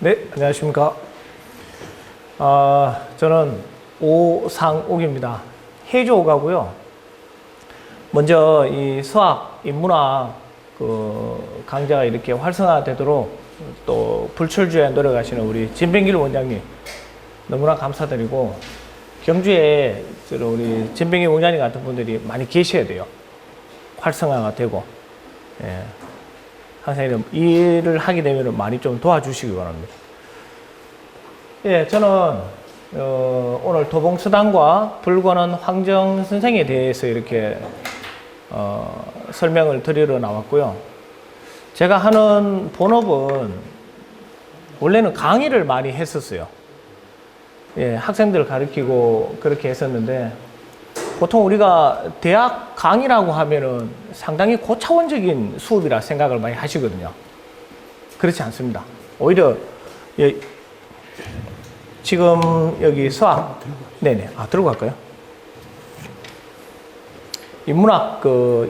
네, 안녕하십니까. 저는 오상욱입니다. 해조가고요. 먼저 이 수학, 인문학 강좌가 이렇게 활성화되도록 또 불철주야 노력하시는 우리 진병길 원장님 너무나 감사드리고, 경주에 우리 진병길 원장님 같은 분들이 많이 계셔야 돼요. 활성화가 되고, 예. 항상 일을 하게 되면 많이 좀 도와주시기 바랍니다. 예, 저는 오늘 도봉서당과 불권은 황정 선생에 대해서 이렇게 설명을 드리러 나왔고요. 제가 하는 본업은 원래는 강의를 많이 했었어요. 예, 학생들 가르치고 그렇게 했었는데, 보통 우리가 대학 강의라고 하면은 상당히 고차원적인 수업이라 생각을 많이 하시거든요. 그렇지 않습니다. 오히려 지금 여기 수학, 네네, 들고 갈까요? 인문학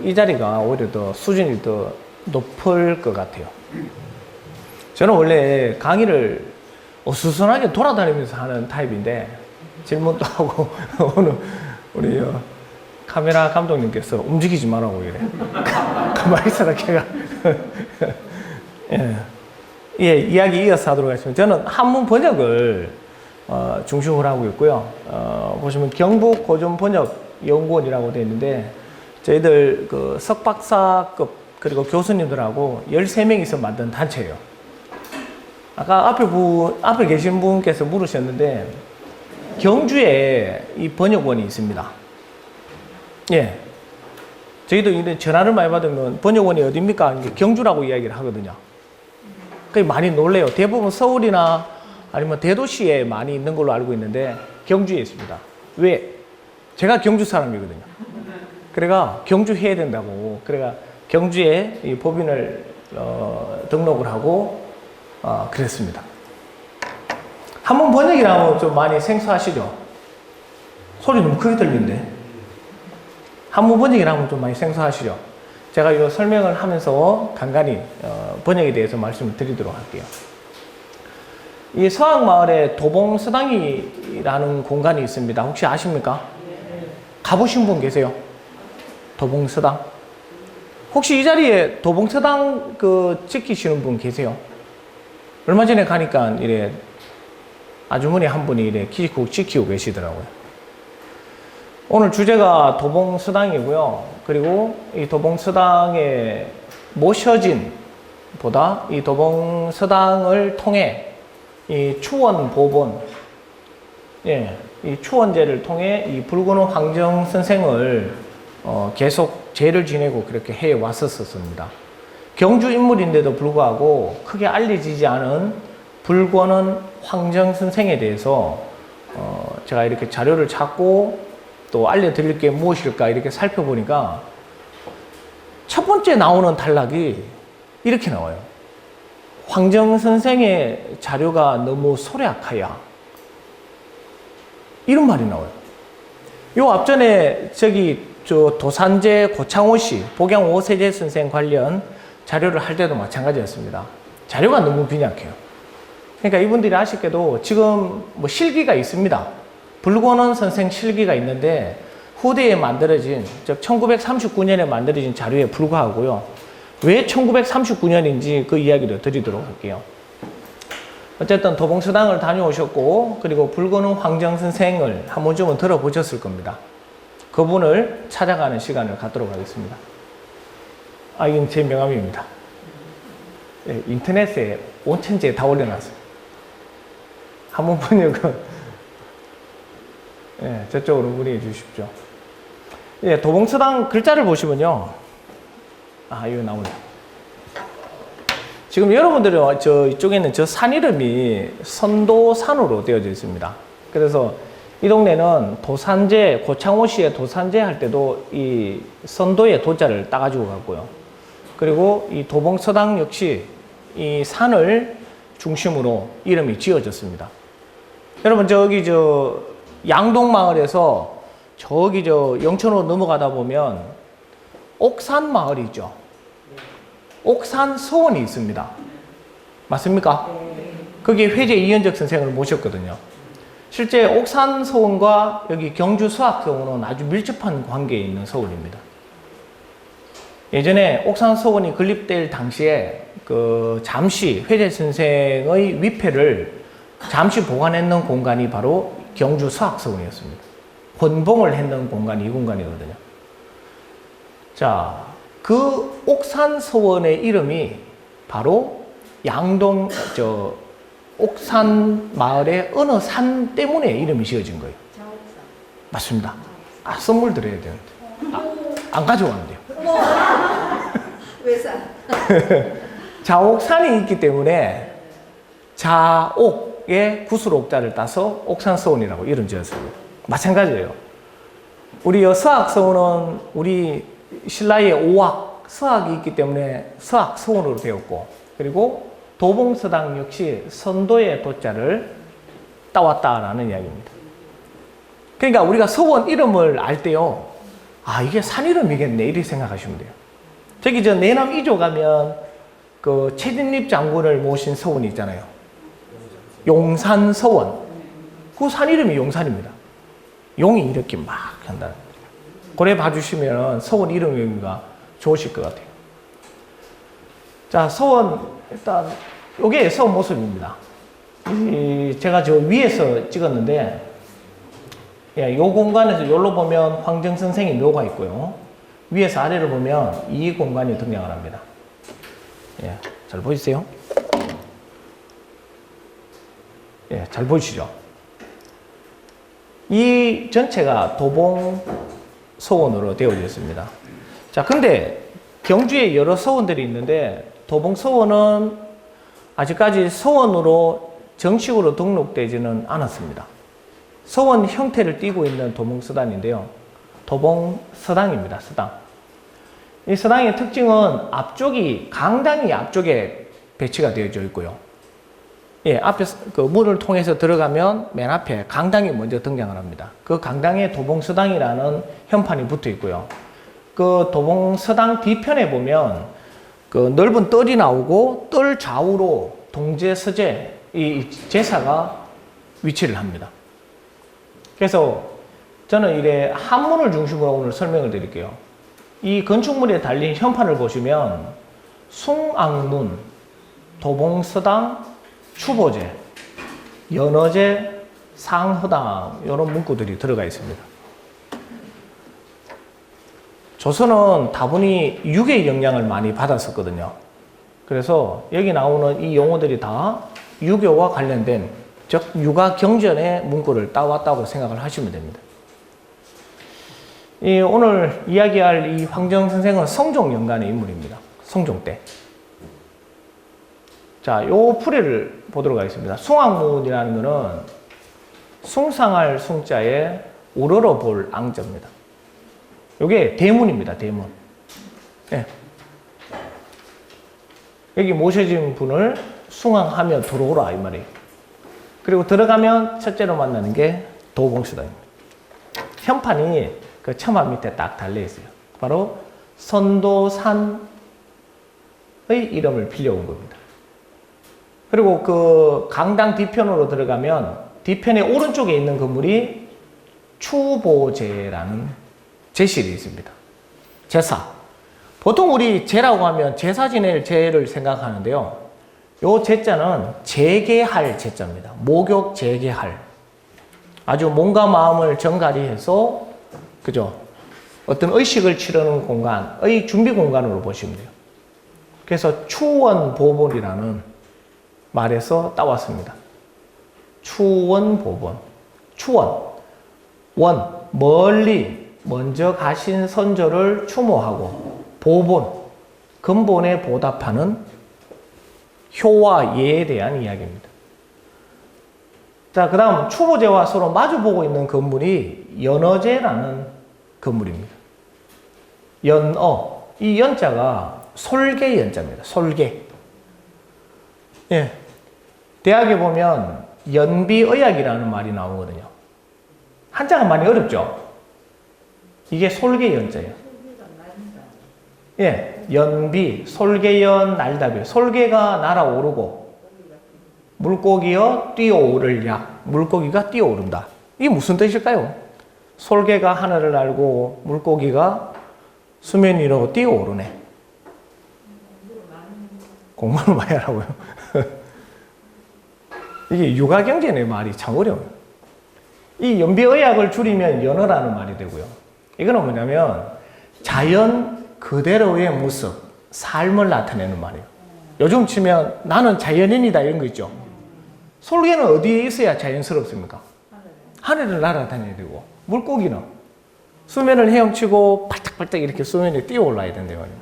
이 자리가 오히려 더 수준이 더 높을 것 같아요. 저는 원래 강의를 어수선하게 돌아다니면서 하는 타입인데, 질문도 하고 오늘 우리 카메라 감독님께서 움직이지 말라고 이래. 가만히 있어라 걔가. 예, 이야기 이어서 하도록 하겠습니다. 저는 한문 번역을 중심으로 하고 있고요. 보시면 경북 고전번역연구원이라고 되어 있는데, 저희들 석박사급 그리고 교수님들하고 13명이서 만든 단체예요. 아까 앞에 계신 분께서 물으셨는데, 경주에 이 번역원이 있습니다. 예. 저희도 이런 전화를 많이 받으면 번역원이 어디입니까? 경주라고 이야기를 하거든요. 그게 많이 놀래요. 대부분 서울이나 아니면 대도시에 많이 있는 걸로 알고 있는데, 경주에 있습니다. 왜? 제가 경주 사람이거든요. 그래가 경주 해야 된다고. 그래가 경주에 이 법인을 등록을 하고 그랬습니다. 한문 번역이라고 좀 많이 생소하시죠? 소리 너무 크게 들리는데. 한문 번역이라고 좀 많이 생소하시죠? 제가 이 설명을 하면서 간간히 번역에 대해서 말씀을 드리도록 할게요. 이 서학마을에 도봉서당이라는 공간이 있습니다. 혹시 아십니까? 가보신 분 계세요? 도봉서당? 혹시 이 자리에 도봉서당 지키시는 분 계세요? 얼마 전에 가니까 이래 아주머니 한 분이 이래 꼭 지키고 계시더라고요. 오늘 주제가 도봉서당이고요. 그리고 이 도봉서당에 모셔진 보다 이 도봉서당을 통해 이 추원보본, 예, 이 추원제를 통해 이 불구는 황정 선생을 계속 제를 지내고 그렇게 해 왔었습니다. 경주 인물인데도 불구하고 크게 알려지지 않은 불권은 황정 선생에 대해서 제가 이렇게 자료를 찾고 또 알려드릴 게 무엇일까 이렇게 살펴보니까 첫 번째 나오는 단락이 이렇게 나와요. 황정 선생의 자료가 너무 소략하야. 이런 말이 나와요. 요 앞전에 도산제 고창호 씨, 복양 오세재 선생 관련 자료를 할 때도 마찬가지였습니다. 자료가 너무 빈약해요. 그러니까 이분들이 아쉽게도 지금 실기가 있습니다. 불권은 선생 실기가 있는데 후대에 만들어진, 즉 1939년에 만들어진 자료에 불과하고요. 왜 1939년인지 그 이야기를 드리도록 할게요. 어쨌든 도봉서당을 다녀오셨고, 그리고 불권은 황정 선생을 한 번쯤은 들어보셨을 겁니다. 그분을 찾아가는 시간을 갖도록 하겠습니다. 이건 제 명함입니다. 예, 인터넷에 온천지에 다 올려놨어요. 한번 번역은 예, 저쪽으로 문의해 주십시오. 예, 도봉서당 글자를 보시면요. 이거 나오네. 지금 여러분들이 이쪽에 있는 저 산 이름이 선도산으로 되어져 있습니다. 그래서 이 동네는 도산제, 고창호 씨의 도산제 할 때도 이 선도의 도자를 따가지고 갔고요. 그리고 이 도봉서당 역시 이 산을 중심으로 이름이 지어졌습니다. 여러분, 양동마을에서 영천으로 넘어가다 보면 옥산 마을이 있죠. 옥산 서원이 있습니다. 맞습니까? 거기에 회계 이현적 선생을 모셨거든요. 실제 옥산 서원과 여기 경주 수학 서원은 아주 밀접한 관계에 있는 서원입니다. 예전에 옥산 서원이 건립될 당시에 잠시 회계 선생의 위패를 잠시 보관했는 공간이 바로 경주 수학 서원이었습니다. 혼봉을 했는 공간이 이 공간이거든요. 자, 그 옥산 서원의 이름이 바로 양동, 옥산 마을의 어느 산 때문에 이름이 지어진 거예요. 자옥산. 맞습니다. 선물 드려야 되는데. 안 가져왔는데요. 왜 사? 자옥산이 있기 때문에 자옥의 구슬 옥자를 따서 옥산서원이라고 이름 지었습니다. 마찬가지예요. 우리 서학서원은 우리 신라의 오학, 서학이 있기 때문에 서학서원으로 되었고, 그리고 도봉서당 역시 선도의 도자를 따왔다라는 이야기입니다. 그러니까 우리가 서원 이름을 알 때요, 아, 이게 산 이름이겠네, 이렇게 생각하시면 돼요. 저기 내남 2조 가면 최진립 장군을 모신 서원이 있잖아요. 용산 서원. 그 산 이름이 용산입니다. 용이 이렇게 막 한다는 거죠. 고래 봐주시면 서원 이름 의미가 좋으실 것 같아요. 자, 서원, 일단, 요게 서원 모습입니다. 제가 저 위에서 찍었는데, 이 공간에서 여기로 보면 황정 선생의 묘가 있고요. 위에서 아래로 보면 이 공간이 등장을 합니다. 예, 잘 보이세요? 예, 잘 보이시죠? 이 전체가 도봉 서원으로 되어져 있습니다. 자, 근데 경주에 여러 서원들이 있는데 도봉 서원은 아직까지 서원으로 정식으로 등록되지는 않았습니다. 서원 형태를 띠고 있는 도봉서당인데요. 도봉서당입니다. 서당. 이 서당의 특징은 앞쪽이 강당이 앞쪽에 배치가 되어져 있고요. 예, 앞에 문을 통해서 들어가면 맨 앞에 강당이 먼저 등장을 합니다. 그 강당에 도봉서당이라는 현판이 붙어 있고요. 그 도봉서당 뒤편에 보면 넓은 뜰이 나오고 뜰 좌우로 동제, 서제 이 제사가 위치를 합니다. 그래서 저는 이래 한문을 중심으로 오늘 설명을 드릴게요. 이 건축물에 달린 현판을 보시면 숭앙문, 도봉서당, 추보제, 연어제, 상허당 이런 문구들이 들어가 있습니다. 조선은 다분히 육의 영향을 많이 받았었거든요. 그래서 여기 나오는 이 용어들이 다 유교와 관련된, 즉 육아 경전의 문구를 따왔다고 생각을 하시면 됩니다. 오늘 이야기할 이 황정 선생은 성종 연간의 인물입니다. 성종 때. 자, 요 풀이를 보도록 하겠습니다. 숭앙문이라는 거는 숭상할 숭자에 우러러 볼 앙자입니다. 요게 대문입니다. 대문. 네. 여기 모셔진 분을 숭앙하며 들어오라 이 말이에요. 그리고 들어가면 첫째로 만나는 게 도봉서당입니다. 현판이 그 처마 밑에 딱 달려 있어요. 바로 선도산의 이름을 빌려온 겁니다. 그리고 그 강당 뒤편으로 들어가면 뒤편에 오른쪽에 있는 건물이 추보제라는 제실이 있습니다. 제사. 보통 우리 제라고 하면 제사 지낼 제를 생각하는데요. 요 제자는 재개할 제자입니다. 목욕 재개할. 아주 몸과 마음을 정갈이해서 그죠? 어떤 의식을 치르는 공간의 준비 공간으로 보시면 돼요. 그래서 추원보본이라는 말에서 따왔습니다. 추원보본. 추원. 원. 멀리 먼저 가신 선조를 추모하고 보본. 근본에 보답하는 효와 예에 대한 이야기입니다. 자, 그 다음 추보제와 서로 마주보고 있는 건물이 연어제라는 건물입니다. 연어. 이 연자가 솔개 연자입니다. 솔개. 예. 대학에 보면 연비의학이라는 말이 나오거든요. 한자가 많이 어렵죠? 이게 솔개 연자예요. 예. 연비, 솔개연, 날답이에요. 솔개가 날아오르고 물고기여 뛰어오를 약. 물고기가 뛰어오른다. 이게 무슨 뜻일까요? 솔개가 하늘을 날고 물고기가 수면 위로 뛰어오르네. 공부를 많이 하라고요. 이게 육아경제의 말이 참 어려워요. 이 연비의학을 줄이면 연어라는 말이 되고요. 이거는 뭐냐면 자연 그대로의 모습, 삶을 나타내는 말이에요. 요즘 치면 나는 자연인이다 이런 거 있죠. 솔개는 어디에 있어야 자연스럽습니까? 하늘을 날아다녀야 되고, 물고기는 수면을 헤엄치고 팔딱팔딱 이렇게 수면에 뛰어올라야 된다는 말이에요.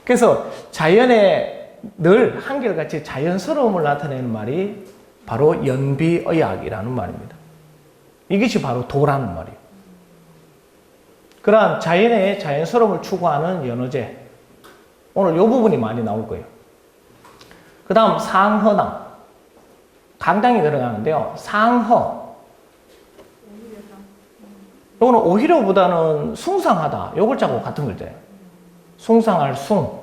그래서 자연에 늘 한결같이 자연스러움을 나타내는 말이 바로 연비의학이라는 말입니다. 이것이 바로 도라는 말이에요. 그러한 자연의 자연스러움을 추구하는 연어제. 오늘 이 부분이 많이 나올 거예요. 그 다음 상허당. 강당이 들어가는데요. 상허. 이거는 오히려보다는 숭상하다. 요 글자하고 같은 글자예요. 숭상할 숭,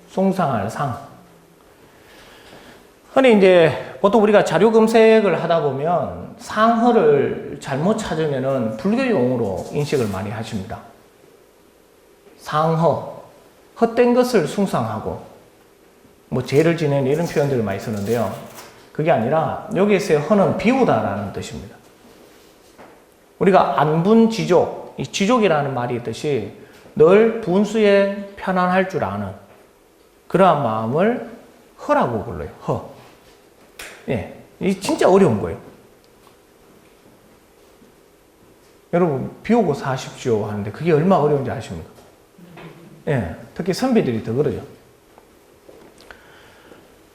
숭상할 상. 흔히 이제 보통 우리가 자료 검색을 하다 보면 상허를 잘못 찾으면은 불교 용어로 인식을 많이 하십니다. 상허, 헛된 것을 숭상하고 뭐 죄를 지내는 이런 표현들을 많이 쓰는데요. 그게 아니라 여기에서의 허는 비우다라는 뜻입니다. 우리가 안분지족, 이 지족이라는 말이 있듯이 늘 분수에 편안할 줄 아는 그러한 마음을 허라고 불러요. 허. 예, 이 진짜 어려운 거예요. 여러분 비우고 사십시오 하는데 그게 얼마나 어려운지 아십니까? 예, 특히 선비들이 더 그러죠.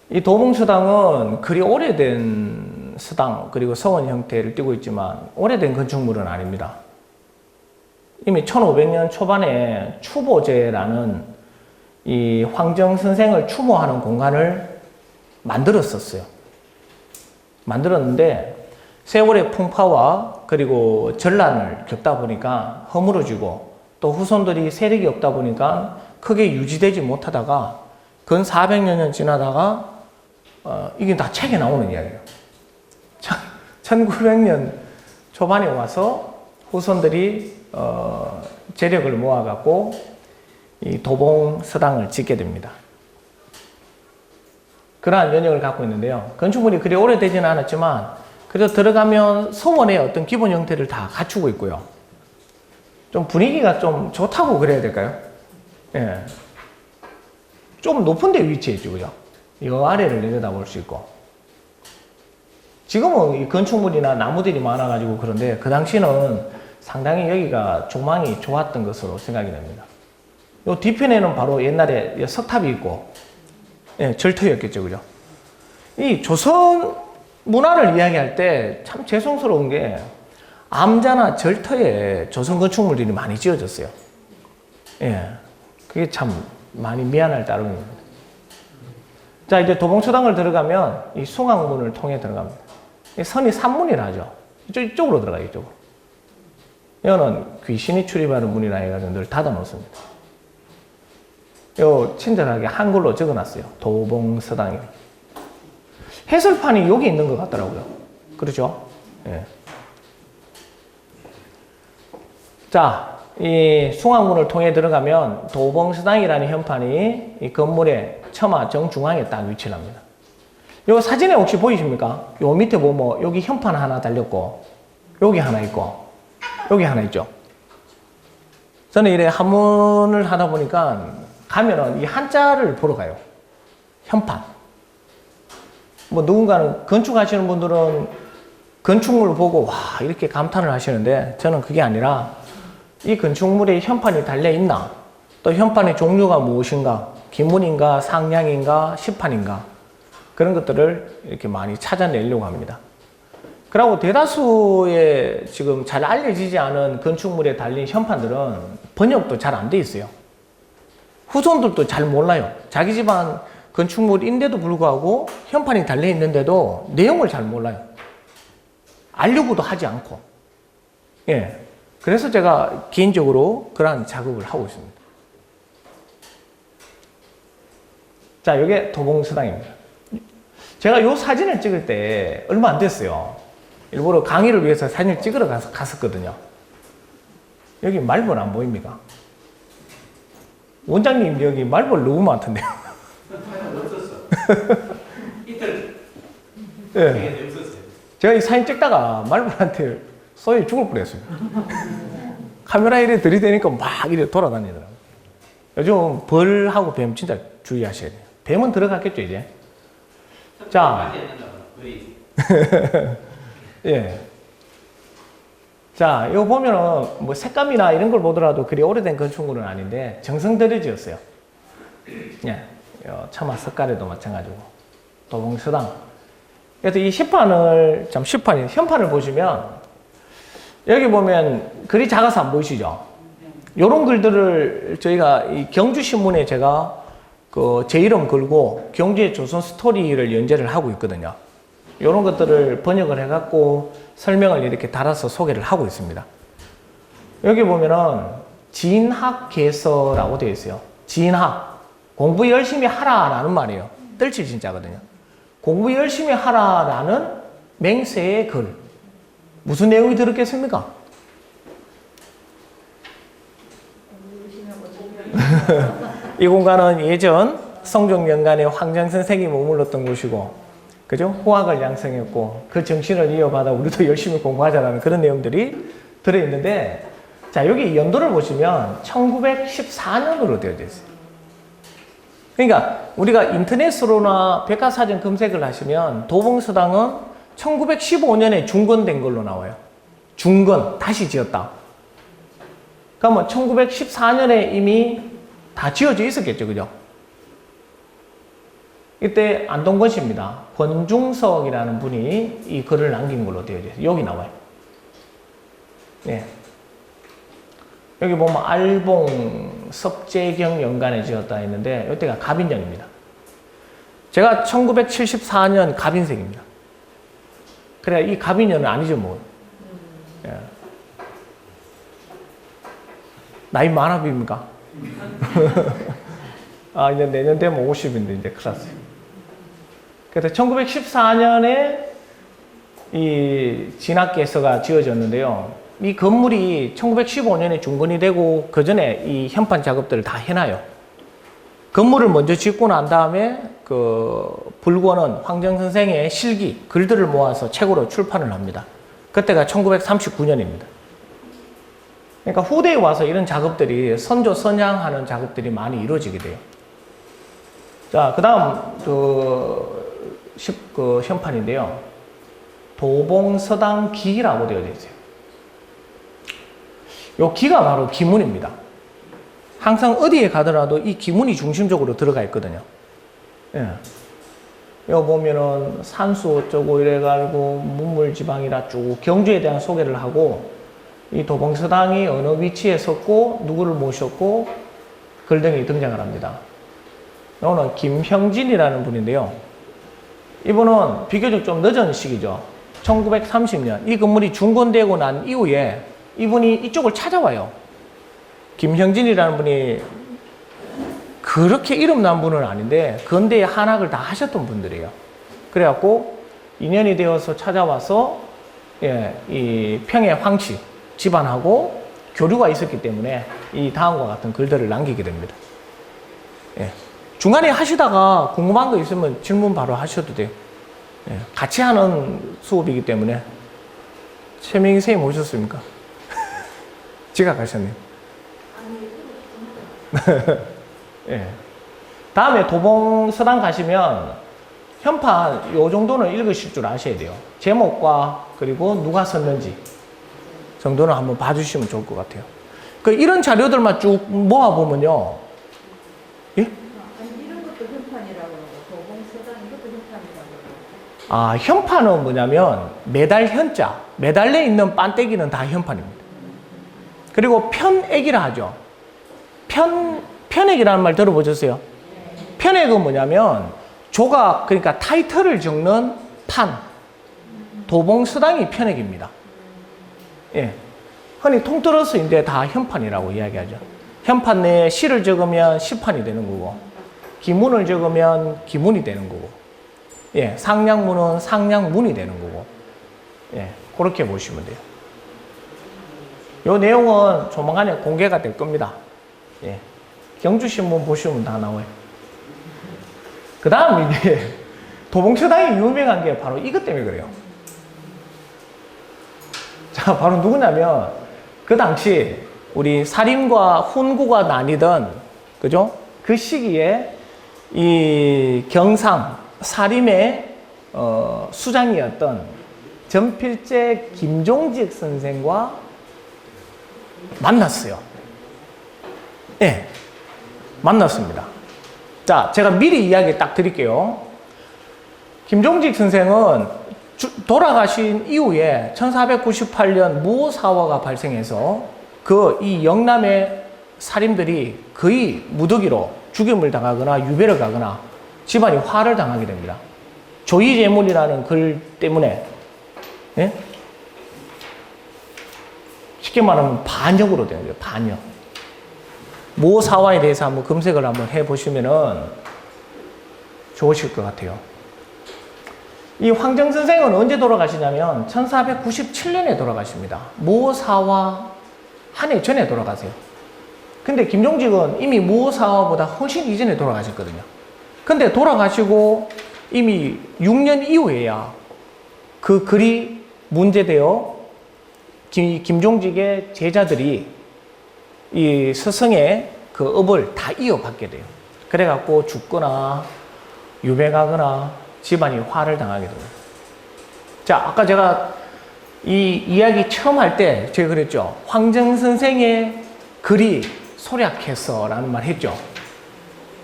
이 도봉서당은 그리 오래된 서당 그리고 서원 형태를 띠고 있지만 오래된 건축물은 아닙니다. 이미 1500년 초반에 추보제라는 이 황정 선생을 추모하는 공간을 만들었었어요. 만들었는데 세월의 풍파와 그리고 전란을 겪다 보니까 허물어지고 또 후손들이 세력이 없다 보니까 크게 유지되지 못하다가 근 400여 년 지나다가 이게 다 책에 나오는 이야기예요. 1900년 초반에 와서 후손들이 재력을 모아갖고 이 도봉서당을 짓게 됩니다. 그러한 연역을 갖고 있는데요. 건축물이 그리 오래되지는 않았지만 그래도 들어가면 서원의 어떤 기본 형태를 다 갖추고 있고요. 좀 분위기가 좀 좋다고 그래야 될까요? 예. 좀 높은 데 위치해 있죠, 그죠? 이 아래를 내려다볼 수 있고. 지금은 이 건축물이나 나무들이 많아가지고 그런데 그 당시는 상당히 여기가 조망이 좋았던 것으로 생각이 됩니다. 요 뒤편에는 바로 옛날에 석탑이 있고, 예, 절터였겠죠, 그죠? 이 조선 문화를 이야기할 때 참 죄송스러운 게 암자나 절터에 조선 건축물들이 많이 지어졌어요. 예, 그게 참 많이 미안할 따름입니다. 자, 이제 도봉서당을 들어가면 이 숭앙문을 통해 들어갑니다. 이 선이 산문이라 하죠. 이쪽으로 들어가요, 이쪽으로. 이거는 귀신이 출입하는 문이라 해가지고 늘 닫아 놓습니다. 요 친절하게 한글로 적어 놨어요. 도봉서당이. 해설판이 여기 있는 것 같더라고요. 그렇죠? 예. 자, 이 숭앙문을 통해 들어가면 도봉서당이라는 현판이 이 건물의 처마 정중앙에 딱 위치를 합니다. 요 사진에 혹시 보이십니까? 요 밑에 보면 여기 현판 하나 달렸고 여기 하나 있고 여기 하나 있죠. 저는 이래 한문을 하다 보니까 가면은 이 한자를 보러 가요. 현판. 뭐 누군가는 건축하시는 분들은 건축물을 보고 와 이렇게 감탄을 하시는데 저는 그게 아니라 이 건축물에 현판이 달려 있나, 또 현판의 종류가 무엇인가, 기문인가 상량인가 시판인가 그런 것들을 이렇게 많이 찾아내려고 합니다. 그리고 대다수의 지금 잘 알려지지 않은 건축물에 달린 현판들은 번역도 잘 안 돼 있어요. 후손들도 잘 몰라요. 자기 집안 건축물인데도 불구하고 현판이 달려 있는데도 내용을 잘 몰라요. 알려고도 하지 않고. 예. 그래서 제가 개인적으로 그러한 작업을 하고 있습니다. 자, 이게 도봉서당입니다. 제가 요 사진을 찍을 때 얼마 안 됐어요. 일부러 강의를 위해서 사진을 찍으러 갔었거든요. 여기 말벌 안 보입니까? 원장님 여기 말벌 너무 많던데요. 없었어. 이틀. 네. 없었어요. 제가 이 사진 찍다가 말벌한테 쏘여 죽을 뻔했어요. 카메라 이래 들이대니까 막 이래 돌아다니더라고요. 요즘 벌하고 뱀 진짜 주의하셔야 돼요. 뱀은 들어갔겠죠, 이제? 자. 예. 자, 이거 보면은 뭐 색감이나 이런 걸 보더라도 그리 오래된 건축물은 아닌데 정성 들여 지었어요. 예. 차마 석가래도 마찬가지고. 도봉서당. 그래서 이 시판을, 현판을 보시면 여기 보면 글이 작아서 안 보이시죠? 요런 글들을 저희가 이 경주신문에 제가 제 이름 걸고 경주의 조선 스토리를 연재를 하고 있거든요. 이런 것들을 번역을 해갖고 설명을 이렇게 달아서 소개를 하고 있습니다. 여기 보면은 진학개서라고 되어 있어요. 진학. 공부 열심히 하라라는 말이에요. 뜰칠 진짜거든요. 공부 열심히 하라라는 맹세의 글. 무슨 내용이 들었겠습니까? 이 공간은 예전 성종연간에 황정 선생이 머물렀던 곳이고, 그죠? 호학을 양성했고, 그 정신을 이어받아 우리도 열심히 공부하자라는 그런 내용들이 들어있는데, 자, 여기 연도를 보시면 1914년으로 되어져 있어요. 그러니까 우리가 인터넷으로나 백과사전 검색을 하시면 도봉서당은 1915년에 중건된 걸로 나와요. 중건, 다시 지었다. 그러면 1914년에 이미 다 지어져 있었겠죠, 그죠? 이때 안동권 씨입니다. 권중석이라는 분이 이 글을 남긴 걸로 되어져 있어요. 여기 나와요. 네. 여기 보면 알봉 석재경 연간에 지었다 했는데 이때가 갑인년입니다. 제가 1974년 갑인생입니다. 그래 이 갑인년은 아니죠 뭐. 예. 나이 많아 보입니까? 아 이제 내년 되면 50인데 이제 큰일 났어요. 그래서 1914년에 이 진학개서가 지어졌는데요. 이 건물이 1915년에 중건이 되고 그 전에 이 현판 작업들을 다 해놔요. 건물을 먼저 짓고 난 다음에 불권은 황정 선생의 실기, 글들을 모아서 책으로 출판을 합니다. 그때가 1939년입니다. 그러니까 후대에 와서 이런 작업들이 선조 선양하는 작업들이 많이 이루어지게 돼요. 자, 그 다음 현판인데요. 도봉서당 기라고 되어 있어요. 요 기가 바로 기문입니다. 항상 어디에 가더라도 이 기문이 중심적으로 들어가 있거든요. 예. 요 보면은 산수 어쩌고 이래가지고 문물지방이라 쭉 경주에 대한 소개를 하고 이 도봉서당이 어느 위치에 섰고 누구를 모셨고 글 등이 등장을 합니다. 요거는 김형진이라는 분인데요. 이분은 비교적 좀 늦은 시기죠. 1930년 이 건물이 중건되고 난 이후에 이분이 이쪽을 찾아와요. 김형진이라는 분이 그렇게 이름난 분은 아닌데 근대의 한학을 다 하셨던 분들이에요. 그래갖고 인연이 되어서 찾아와서 이 평의 황씨 집안하고 교류가 있었기 때문에 이 다음과 같은 글들을 남기게 됩니다. 예. 중간에 하시다가 궁금한 거 있으면 질문 바로 하셔도 돼요. 예. 같이 하는 수업이기 때문에. 최명희 선생님 오셨습니까? 지각하셨네요. 예. 다음에 도봉서당 가시면 현판 요 정도는 읽으실 줄 아셔야 돼요. 제목과 그리고 누가 썼는지 정도는 한번 봐주시면 좋을 것 같아요. 이런 자료들만 쭉 모아보면요. 예? 이런 것도 현판이라고 그러고 도봉서당 이것도 현판이라고 그러고. 아, 현판은 뭐냐면 매달 현자, 매달려 있는 반때기는 다 현판입니다. 그리고 편액이라 하죠. 편액이라는 말 들어보셨어요? 편액은 뭐냐면 조각, 그러니까 타이틀을 적는 판. 도봉서당이 편액입니다. 예. 흔히 통틀어서 이제 다 현판이라고 이야기하죠. 현판 내에 시를 적으면 시판이 되는 거고, 기문을 적으면 기문이 되는 거고. 예, 상량문은 상량문이 되는 거고, 예, 그렇게 보시면 돼요. 요 내용은 조만간에 공개가 될 겁니다. 예, 경주신문 보시면 다 나와요. 그 다음 이제 도봉처당이 유명한 게 바로 이것 때문에 그래요. 자, 바로 누구냐면 그 당시 우리 사림과 훈구가 나뉘던, 그죠? 그 시기에 이 경상 사림의 수장이었던 전필제 김종직 선생과 만났어요. 예, 만났습니다. 자, 제가 미리 이야기 딱 드릴게요. 김종직 선생은 돌아가신 이후에 1498년 무오사화가 발생해서 이 영남의 사림들이 거의 무더기로 죽임을 당하거나 유배를 가거나 집안이 화를 당하게 됩니다. 조이제문이라는 글 때문에, 예? 쉽게 말하면 반역으로 되는 거예요. 반역. 무오사화에 대해서 한번 검색을 한번 해보시면은 좋으실 것 같아요. 이 황정 선생은 언제 돌아가시냐면 1497년에 돌아가십니다. 무오사화 한 해 전에 돌아가세요. 근데 김종직은 이미 무오사화보다 훨씬 이전에 돌아가셨거든요. 근데 돌아가시고 이미 6년 이후에야 그 글이 문제되어 김종직의 제자들이 이 스승의 그 업을 다 이어받게 돼요. 그래갖고 죽거나 유배가거나 집안이 화를 당하게 됩니다. 자, 아까 제가 이 이야기 처음 할 때 제가 그랬죠. 황정 선생의 글이 소략했어 라는 말 했죠.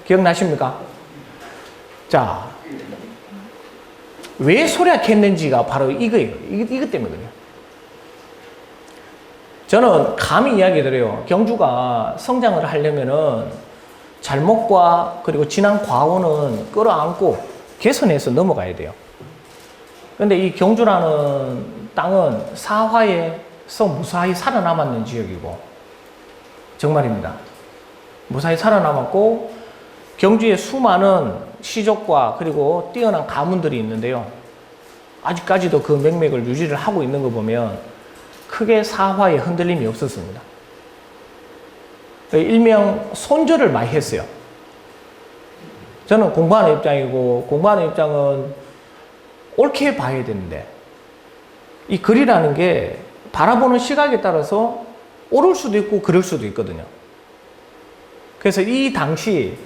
기억나십니까? 자, 왜 소략했는지가 바로 이거예요. 이것 때문이거든요. 저는 감히 이야기 드려요. 경주가 성장을 하려면은 잘못과 그리고 지난 과오는 끌어안고 개선해서 넘어가야 돼요. 근데 이 경주라는 땅은 사화에서 무사히 살아남았는 지역이고, 정말입니다. 무사히 살아남았고, 경주에 수많은 시족과 그리고 뛰어난 가문들이 있는데요. 아직까지도 그 맥맥을 유지를 하고 있는 거 보면 크게 사화에 흔들림이 없었습니다. 일명 손절을 많이 했어요. 저는 공부하는 입장이고, 공부하는 입장은 옳게 봐야 되는데, 이 글이라는 게 바라보는 시각에 따라서 옳을 수도 있고 그럴 수도 있거든요. 그래서 이 당시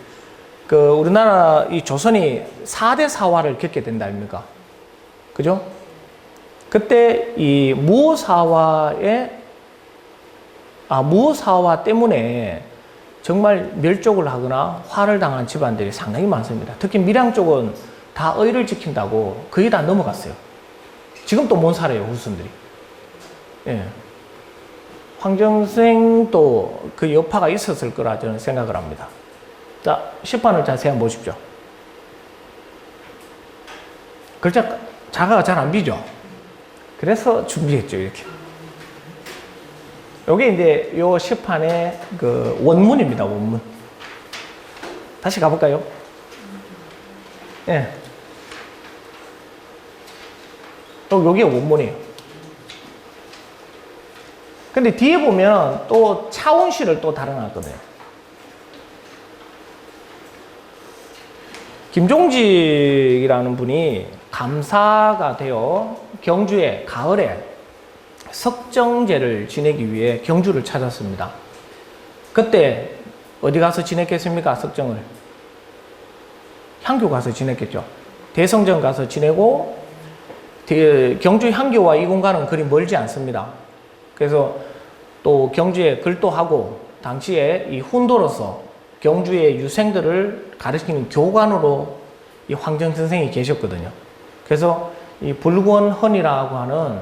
우리나라 이 조선이 4대 사화를 겪게 된다 아닙니까? 그죠? 그때 이 무오사화 때문에 정말 멸족을 하거나 화를 당한 집안들이 상당히 많습니다. 특히 밀양 쪽은 다 의를 지킨다고 거의 다 넘어갔어요. 지금 또 못 살아요, 후손들이. 예. 황정생도 그 여파가 있었을 거라 저는 생각을 합니다. 자, 시판을 자세히 한번 보십시오. 글자 자가가 잘 안 비죠? 그래서 준비했죠, 이렇게. 요게 이제 요 시판의 그 원문입니다, 원문. 다시 가볼까요? 예. 또 요게 원문이에요. 근데 뒤에 보면 또 차원시를 또 달아놨거든요. 김종직이라는 분이 감사가 되어 경주에 가을에 석정제를 지내기 위해 경주를 찾았습니다. 그때 어디 가서 지냈겠습니까? 석정을. 향교 가서 지냈겠죠. 대성전 가서 지내고 경주 향교와 이 공간은 그리 멀지 않습니다. 그래서 또 경주에 글도 하고 당시에 이 훈도로서 경주의 유생들을 가르치는 교관으로 이 황정 선생이 계셨거든요. 그래서 이 불권헌이라고 하는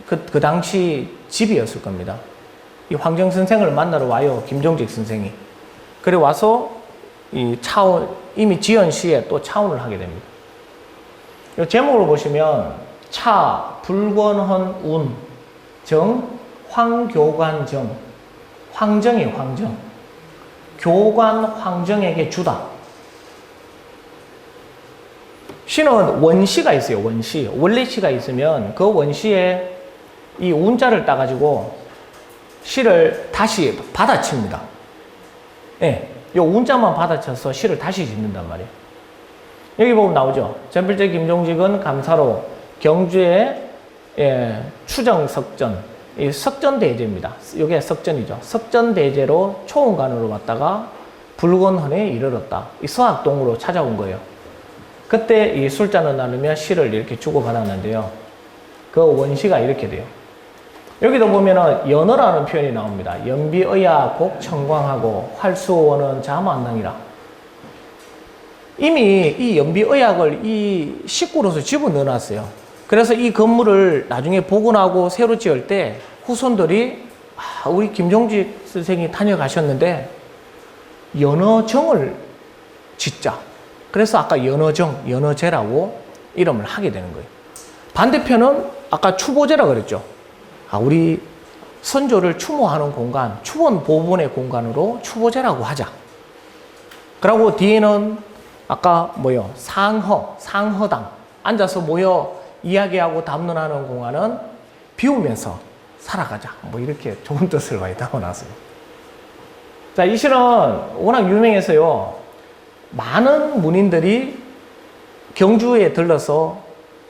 그 당시 집이었을 겁니다. 이 황정 선생을 만나러 와요, 김종직 선생이. 그래 와서 이 차원, 이미 지은 시에 또 차원을 하게 됩니다. 이 제목을 보시면 차, 불권헌, 운, 정, 황교관정, 황정이 황정, 교관 황정에게 주다. 시는 원시가 있어요. 원시. 원래 시가 있으면 그 원시에 이 운자를 따가지고 시를 다시 받아칩니다. 예. 요 운자만 받아쳐서 시를 다시 짓는단 말이에요. 여기 보면 나오죠. 전필제 김종직은 감사로 경주의 추정석전, 이 석전대제입니다. 이게 석전이죠. 석전대제로 초원관으로 왔다가 붉은헌에 이르렀다. 이 서학동으로 찾아온 거예요. 그때 이 술잔을 나누며 시를 이렇게 주고받았는데요. 그 원시가 이렇게 돼요. 여기도 보면은 연어라는 표현이 나옵니다. 연비의야 곡청광하고 활수원은 자만당이라. 이미 이 연비의학을 이 식구로서 집어넣어 놨어요. 그래서 이 건물을 나중에 복원하고 새로 지을 때 후손들이 우리 김종직 선생이 다녀가셨는데 연어정을 짓자. 그래서 아까 연어정, 연어제라고 이름을 하게 되는 거예요. 반대편은 아까 추보제라 그랬죠. 우리 선조를 추모하는 공간, 추원 보본의 공간으로 추보제라고 하자. 그리고 뒤에는 아까 상허당. 앉아서 모여 이야기하고 담론하는 공간은 비우면서 살아가자. 이렇게 좋은 뜻을 많이 담아놨어요. 자, 이 시는 워낙 유명해서요. 많은 문인들이 경주에 들러서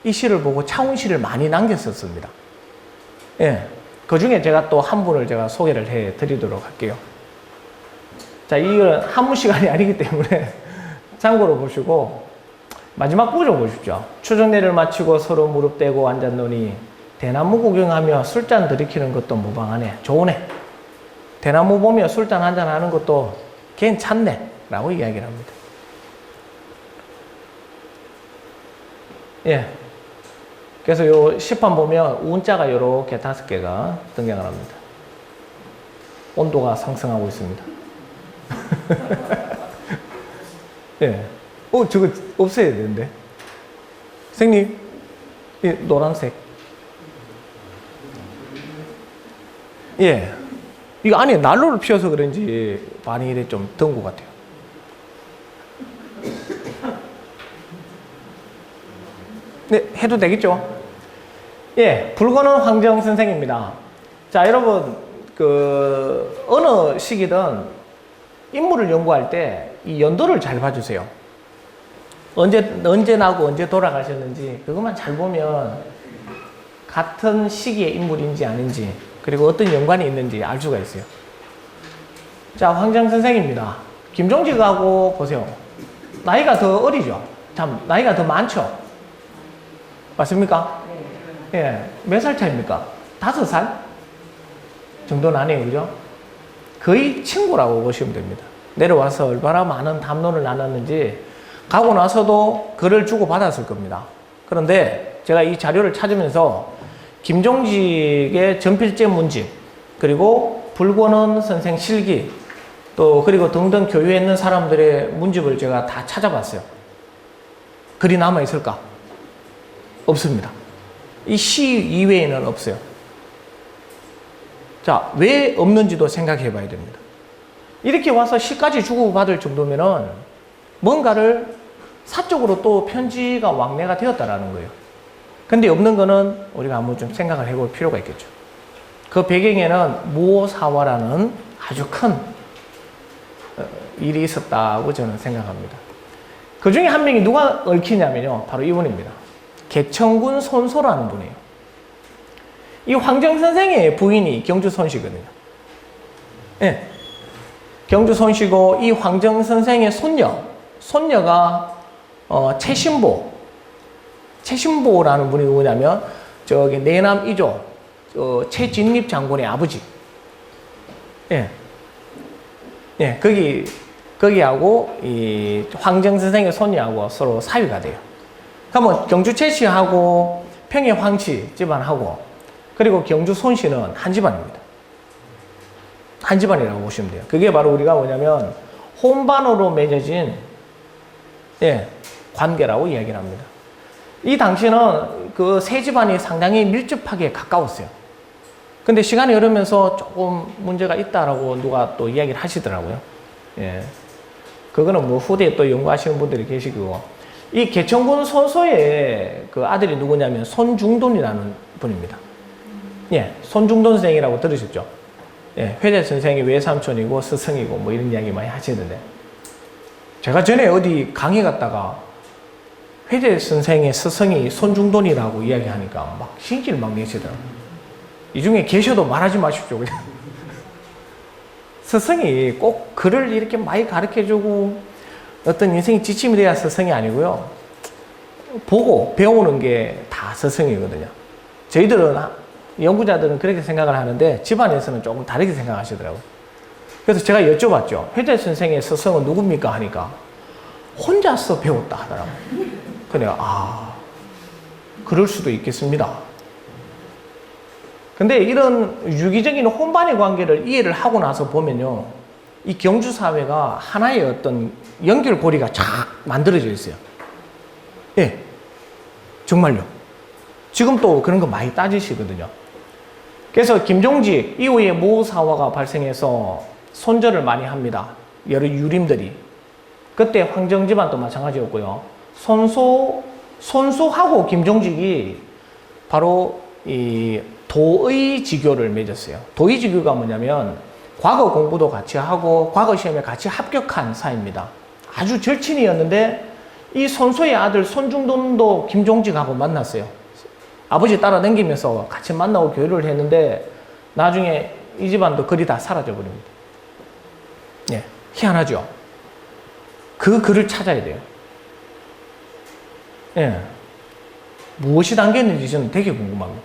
이 시를 보고 차운시를 많이 남겼었습니다. 예. 그 중에 제가 또 한 분을 제가 소개를 해 드리도록 할게요. 자, 이건 한문 시간이 아니기 때문에 참고로 보시고, 마지막 구절 보십시오. 추정례를 마치고 서로 무릎 대고 앉았노니 대나무 구경하며 술잔 들이키는 것도 무방하네. 좋으네. 대나무 보며 술잔 한잔 하는 것도 괜찮네. 라고 이야기를 합니다. 예. 그래서 요 시판 보면 운자가 요렇게 5개가 등장을 합니다. 온도가 상승하고 있습니다. 예. 저거 없애야 되는데. 선생님, 이 노란색. 예. 이거 안에 난로를 피워서 그런지 많이 이래 좀 더운 것 같아요. 네, 해도 되겠죠? 예, 불거는 황정 선생입니다. 자, 여러분, 어느 시기든 인물을 연구할 때 이 연도를 잘 봐주세요. 언제 나고 언제 돌아가셨는지 그것만 잘 보면 같은 시기의 인물인지 아닌지 그리고 어떤 연관이 있는지 알 수가 있어요. 자, 황정 선생입니다. 김종직하고 보세요. 나이가 더 어리죠? 참, 나이가 더 많죠? 맞습니까? 예. 몇 살 차입니까? 5살? 정도는 아니에요. 그죠? 거의 친구라고 보시면 됩니다. 내려와서 얼마나 많은 담론을 나눴는지 가고 나서도 글을 주고받았을 겁니다. 그런데 제가 이 자료를 찾으면서 김종직의 전필제 문집, 그리고 불권은 선생 실기, 또 그리고 등등 교유에 있는 사람들의 문집을 제가 다 찾아봤어요. 글이 남아있을까? 없습니다. 이 시 이외에는 없어요. 자, 왜 없는지도 생각해 봐야 됩니다. 이렇게 와서 시까지 주고받을 정도면은 뭔가를 사적으로 또 편지가 왕래가 되었다라는 거예요. 근데 없는 거는 우리가 한번 좀 생각을 해볼 필요가 있겠죠. 그 배경에는 무오사화라는 아주 큰 일이 있었다고 저는 생각합니다. 그 중에 한 명이 누가 얽히냐면요. 바로 이분입니다. 개천군 손소라는 분이에요. 이 황정 선생의 부인이 경주 손씨거든요. 예. 경주 손씨고 이 황정 선생의 손녀가 최신보라는 분이 누구냐면 저기 내남 이조 최진립 장군의 아버지. 예. 예, 거기하고 이 황정 선생의 손녀하고 서로 사위가 돼요. 그러면 경주 최씨하고 평해 황씨 집안하고 그리고 경주 손씨는 한 집안입니다. 한 집안이라고 보시면 돼요. 그게 바로 우리가 뭐냐면 혼반으로 맺어진 관계라고 이야기를 합니다. 이 당시는 그 세 집안이 상당히 밀접하게 가까웠어요. 근데 시간이 흐르면서 조금 문제가 있다라고 누가 또 이야기를 하시더라고요. 예. 그거는 뭐 후대에 또 연구하시는 분들이 계시고, 이 개천군 손소의 그 아들이 누구냐면 손중돈이라는 분입니다. 예, 손중돈 선생이라고 들으셨죠? 예, 회대 선생이 외삼촌이고 스승이고 뭐 이런 이야기 많이 하시는데, 제가 전에 어디 강의 갔다가 회대 선생의 스승이 손중돈이라고 이야기하니까 막 신기를 막 내시더라고요. 이 중에 계셔도 말하지 마십시오, 그냥. 스승이 꼭 글을 이렇게 많이 가르쳐주고 어떤 인생의 지침이 돼야 스승이 아니고요. 보고 배우는 게 다 스승이거든요. 저희들은, 연구자들은 그렇게 생각을 하는데 집안에서는 조금 다르게 생각하시더라고요. 그래서 제가 여쭤봤죠. 회대 선생의 스승은 누굽니까? 하니까 혼자서 배웠다 하더라고요. 그래요. 그럴 수도 있겠습니다. 근데 이런 유기적인 혼반의 관계를 이해를 하고 나서 보면요, 이 경주 사회가 하나의 어떤 연결고리가 쫙 만들어져 있어요. 예, 정말요. 지금 또 그런 거 많이 따지시거든요. 그래서 김종직 이후에 모사화가 발생해서 손절을 많이 합니다. 여러 유림들이. 그때 황정 집안도 마찬가지였고요. 손소하고 김종직이 바로 이 도의지교를 맺었어요. 도의지교가 뭐냐면 과거 공부도 같이 하고 과거 시험에 같이 합격한 사이입니다. 아주 절친이었는데 이 손소의 아들 손중돈도 김종직하고 만났어요. 아버지 따라다니면서 같이 만나고 교류를 했는데 나중에 이 집안도 글이 다 사라져 버립니다. 예, 희한하죠. 그 글을 찾아야 돼요. 예, 무엇이 담겼는지 저는 되게 궁금합니다.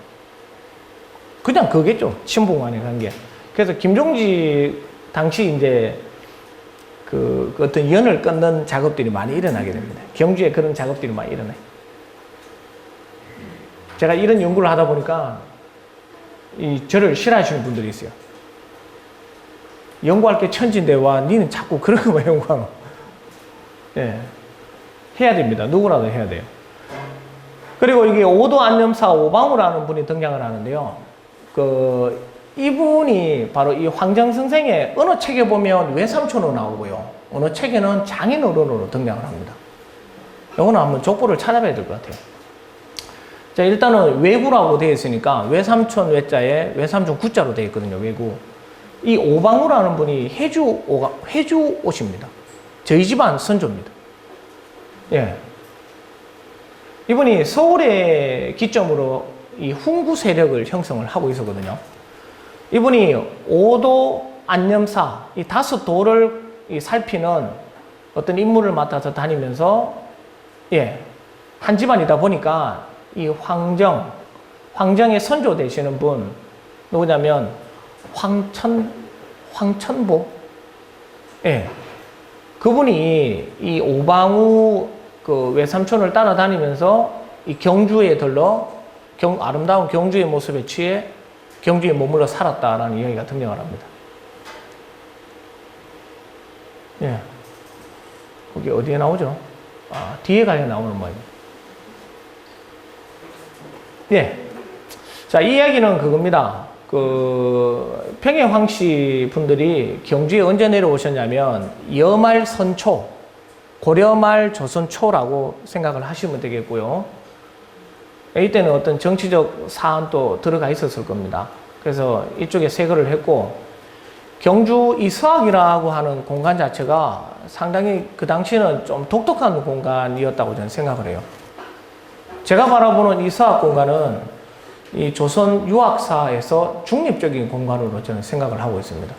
그냥 그겠죠. 친부 간의 관계. 그래서 김종직 당시 이제 그 어떤 연을 끊는 작업들이 많이 일어나게 됩니다. 경주에 그런 작업들이 많이 일어나요. 제가 이런 연구를 하다 보니까 저를 싫어하시는 분들이 있어요. 연구할 게 천지인데 와 니는 자꾸 그런 거만 연구하노. 예, 해야 됩니다. 누구라도 해야 돼요. 그리고 이게 오도 안념사 오방우라는 분이 등장을 하는데요. 이분이 바로 이 황정 선생의 어느 책에 보면 외삼촌으로 나오고요. 어느 책에는 장인어른으로 등장을 합니다. 이거는 한번 족보를 찾아봐야 될 것 같아요. 자, 일단은 외구라고 되어 있으니까 외삼촌 외자에 외삼촌 구자로 되어 있거든요. 외구. 이 오방우라는 분이 해주 옷입니다. 저희 집안 선조입니다. 예. 이분이 서울의 기점으로 이 훈구 세력을 형성을 하고 있었거든요. 이분이 오도 안념사, 이 다섯 도를 살피는 어떤 임무를 맡아서 다니면서, 예, 한 집안이다 보니까 이 황정의 선조 되시는 분, 누구냐면 황천보? 예. 그분이 이 오방우 그 외삼촌을 따라다니면서 이 경주에 들러 아름다운 경주의 모습에 취해 경주에 머물러 살았다라는 이야기가 등장을 합니다. 예. 거기 어디에 나오죠? 뒤에 가야 나오는 모양입니다. 예. 자, 이 이야기는 그겁니다. 평양 황씨 분들이 경주에 언제 내려오셨냐면 여말 선초, 고려말 조선초라고 생각을 하시면 되겠고요. 이때는 어떤 정치적 사안도 들어가 있었을 겁니다. 그래서 이쪽에 세거를 했고, 경주 이 서학이라고 하는 공간 자체가 상당히 그 당시에는 좀 독특한 공간이었다고 저는 생각을 해요. 제가 바라보는 이 서학 공간은 이 조선 유학사에서 중립적인 공간으로 저는 생각을 하고 있습니다.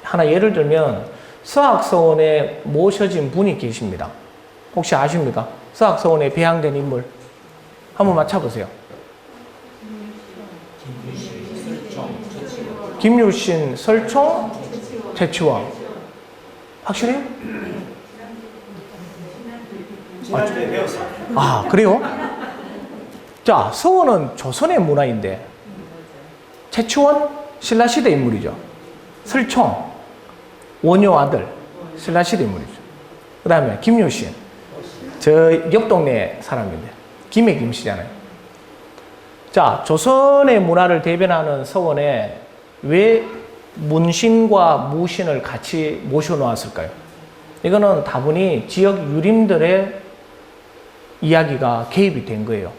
하나 예를 들면 서학서원에 모셔진 분이 계십니다. 혹시 아십니까? 서학서원에 배양된 인물. 한번 맞춰보세요. 김유신, 설총, 최치왕. 확실해요? 그래요? 자, 서원은 조선의 문화인데 최치원 신라시대 인물이죠. 설총 원효 아들 신라시대 인물이죠. 그 다음에 김유신 저 옆 동네 사람인데 김해 김씨잖아요. 자, 조선의 문화를 대변하는 서원에 왜 문신과 무신을 같이 모셔놓았을까요? 이거는 다분히 지역 유림들의 이야기가 개입이 된 거예요.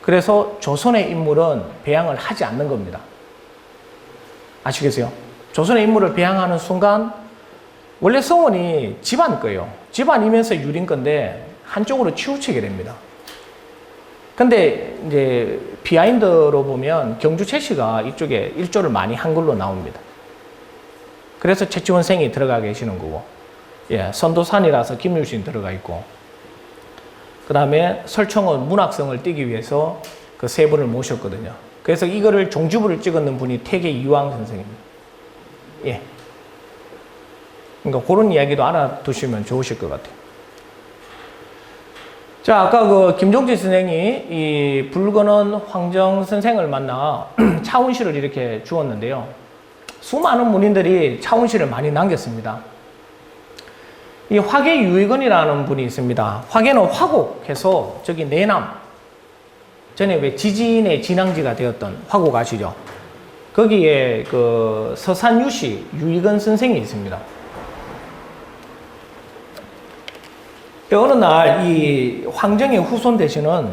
그래서 조선의 인물은 배양을 하지 않는 겁니다. 아시겠어요? 조선의 인물을 배양하는 순간 원래 서원이 집안 거예요. 집안이면서 유린 건데 한쪽으로 치우치게 됩니다. 근데 이제 비하인드로 보면 경주 최씨가 이쪽에 일조를 많이 한 걸로 나옵니다. 그래서 최치원생이 들어가 계시는 거고, 예, 선도산이라서 김유신 들어가 있고, 그 다음에 설청은 문학성을 띠기 위해서 그 세 분을 모셨거든요. 그래서 이거를 종주부를 찍었는 분이 태계 이황 선생입니다. 예. 그러니까 그런 이야기도 알아두시면 좋으실 것 같아요. 자, 아까 그 김종지 선생이 이 불건원 황정 선생을 만나 차운시를 이렇게 주었는데요. 수많은 문인들이 차운시를 많이 남겼습니다. 이 화계유익원이라는 분이 있습니다. 화계는 화곡해서 저기 내남, 전에 왜 지진의 진앙지가 되었던 화곡 아시죠? 거기에 그 서산유시 유익원 선생이 있습니다. 어느 날 이 황정의 후손 되시는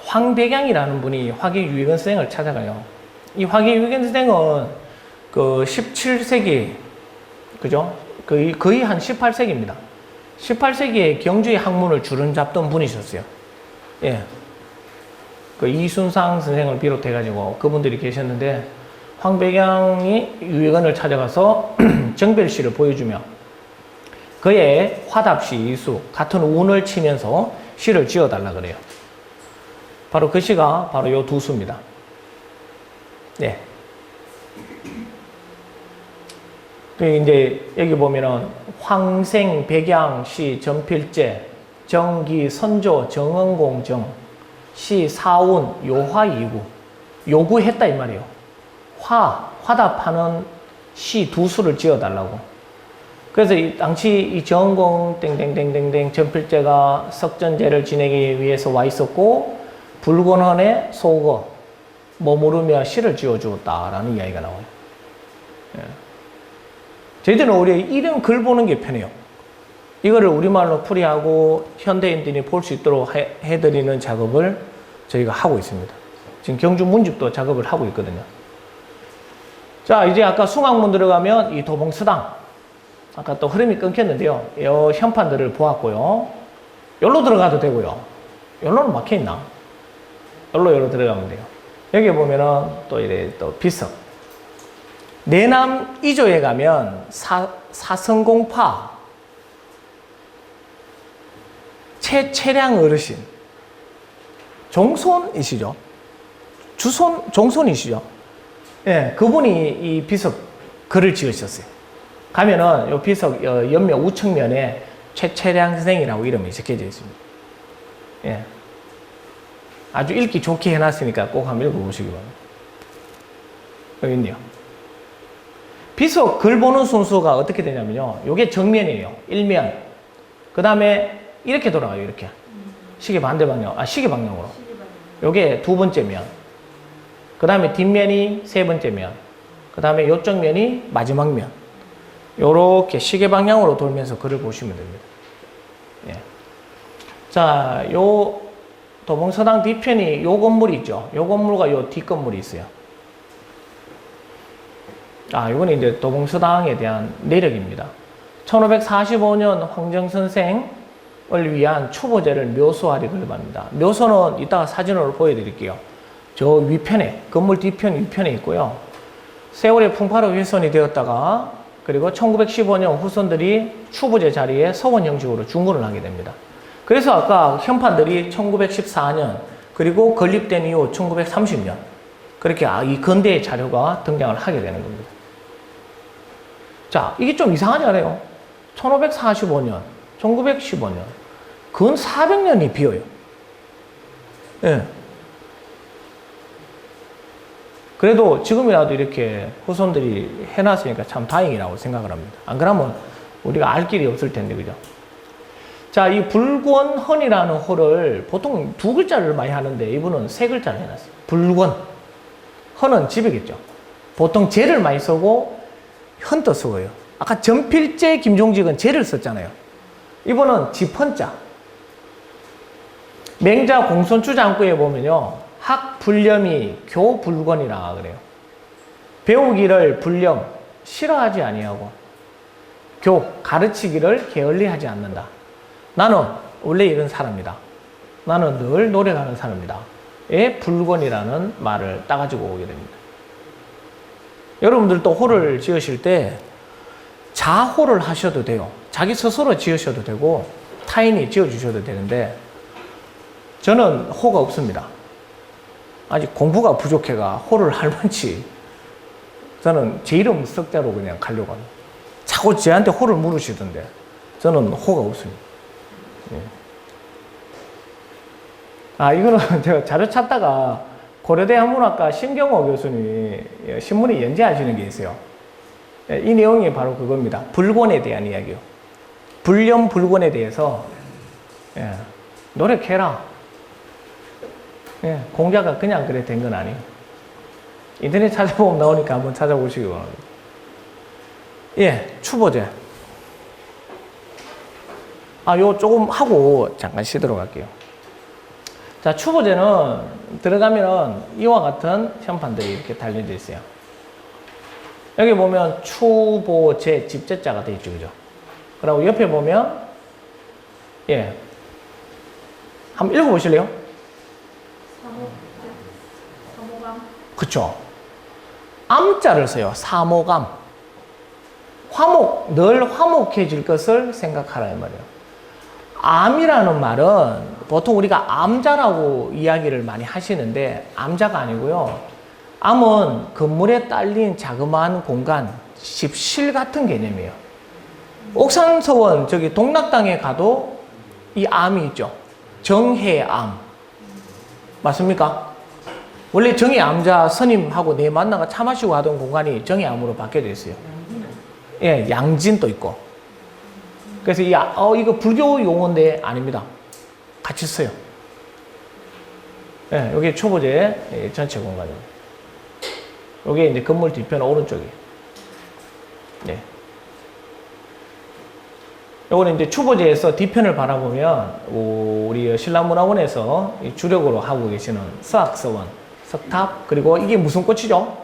황백양이라는 분이 화계유익원 선생을 찾아가요. 이 화계유익원 선생은 그 17세기, 그죠? 거의 한 18세기입니다. 18세기에 경주의 학문을 주름잡던 분이셨어요. 예. 그 이순상 선생을 비롯해가지고 그분들이 계셨는데, 황백양이 유익원을 찾아가서 정별시를 보여주며 그의 화답시 이수 같은 운을 치면서 시를 지어달라 그래요. 바로 그 시가 바로 요 두 수입니다. 네. 이제 여기 보면은 황생 백양시 전필제 정기 선조 정은공 정 시 사운 요화이구 요구했다 이 말이에요. 화답하는 시 두 수를 지어달라고. 그래서 당시 이 정공 땡땡땡땡땡 전필제가 석전제를 지내기 위해서 와 있었고 불곤헌의 소거 머무르며 시를 지어주었다라는 이야기가 나와요. 예. 저희들은 오히려 이런 글 보는 게 편해요. 이거를 우리말로 풀이하고 현대인들이 볼 수 있도록 해드리는 작업을 저희가 하고 있습니다. 지금 경주 문집도 작업을 하고 있거든요. 자, 이제 아까 숭앙문 들어가면 이 도봉서당, 아까 또 흐름이 끊겼는데요. 이 현판들을 보았고요. 여기로 들어가도 되고요. 여기로는 막혀있나? 여기로 들어가면 돼요. 여기 보면은 또 이래 또 비석. 내남 2조에 가면 사성공파 최채량 어르신 종손이시죠. 종손이시죠. 예, 그분이 이 비석 글을 지으셨어요. 가면은 요 비석 옆면 우측면에 최채량 선생이라고 이름이 적혀져 있습니다. 예. 아주 읽기 좋게 해놨으니까 꼭 한번 읽어보시기 바랍니다. 여기 있네요. 비석 글 보는 순서가 어떻게 되냐면요. 요게 정면이에요. 일면. 그 다음에 이렇게 돌아가요. 이렇게. 시계 반대 방향, 시계 방향으로. 요게 두 번째 면. 그 다음에 뒷면이 세 번째 면. 그 다음에 요쪽 면이 마지막 면. 요렇게 시계 방향으로 돌면서 글을 보시면 됩니다. 예. 자, 요 도봉서당 뒤편이 요 건물이 있죠. 요 건물과 요 뒷건물이 있어요. 이거는 이제 도봉서당에 대한 내력입니다. 1545년 황정선생을 위한 추보제를 묘소하리 글반입니다. 묘소는 이따가 사진으로 보여드릴게요. 저 위편에, 건물 뒤편 위편에 있고요. 세월의 풍파로 훼손이 되었다가 그리고 1915년 후손들이 추보제 자리에 서원 형식으로 중건을 하게 됩니다. 그래서 아까 현판들이 1914년 그리고 건립된 이후 1930년 그렇게 이 근대의 자료가 등장을 하게 되는 겁니다. 자, 이게 좀 이상하지 않아요? 1545년, 1915년, 근 400년이 비어요. 예. 그래도 지금이라도 이렇게 후손들이 해놨으니까 참 다행이라고 생각을 합니다. 안 그러면 우리가 알 길이 없을 텐데, 그죠? 자, 이 불권헌이라는 호를 보통 두 글자를 많이 하는데 이분은 세 글자를 해놨어요. 불권. 헌은 집이겠죠. 보통 제를 많이 쓰고 헌도 쓰고요. 아까 전필제 김종직은 제를 썼잖아요. 이분은 집헌자. 맹자 공손주장구에 보면요. 학 불념이 교 불권이라 그래요. 배우기를 불념, 싫어하지 아니하고 교, 가르치기를 게을리하지 않는다. 나는 원래 이런 사람이다. 나는 늘 노력하는 사람이다. 의 불권이라는 말을 따가지고 오게 됩니다. 여러분들도 호를 지으실 때 자호를 하셔도 돼요. 자기 스스로 지으셔도 되고 타인이 지어주셔도 되는데 저는 호가 없습니다. 아직 공부가 부족해가 호를 할 만치 저는 제 이름 석자로 그냥 가려고 합니다. 자꾸 저한테 호를 물으시던데 저는 호가 없습니다. 예. 이거는 제가 자료 찾다가 고려대 한문학과 심경호 교수님이 신문에 연재하시는 게 있어요. 이 내용이 바로 그겁니다. 불권에 대한 이야기요. 불념 불권에 대해서 노력해라. 공자가 그냥 그래 된 건 아니에요. 인터넷 찾아보면 나오니까 한번 찾아보시기 바랍니다. 추보제. 요 조금 하고 잠깐 쉬도록 할게요. 자, 추보제는 들어가면은 이와 같은 현판들이 이렇게 달려져 있어요. 여기 보면 추보제 집제자가 되어 있죠, 그죠? 그리고 옆에 보면, 한번 읽어보실래요? 사모감. 그쵸. 암자를 써요. 사모감. 늘 화목해질 것을 생각하라, 이 말이에요. 암이라는 말은 보통 우리가 암자라고 이야기를 많이 하시는데 암자가 아니고요. 암은 건물에 딸린 자그마한 공간, 집실 같은 개념이에요. 옥산서원 저기 동락당에 가도 이 암이 있죠. 정해암. 맞습니까? 원래 정해암자 스님하고 내 만나가 차 마시고 하던 공간이 정해암으로 바뀌어져 있어요. 양진도 있고. 그래서 이거 불교 용어인데 아닙니다. 같이 써요. 여기 초보제 전체 공간입니다. 여기 이제 건물 뒤편 오른쪽이. 요거는 이제 추보제에서 뒤편을 바라보면 우리 신라문화원에서 주력으로 하고 계시는 서학서원, 석탑, 그리고 이게 무슨 꽃이죠?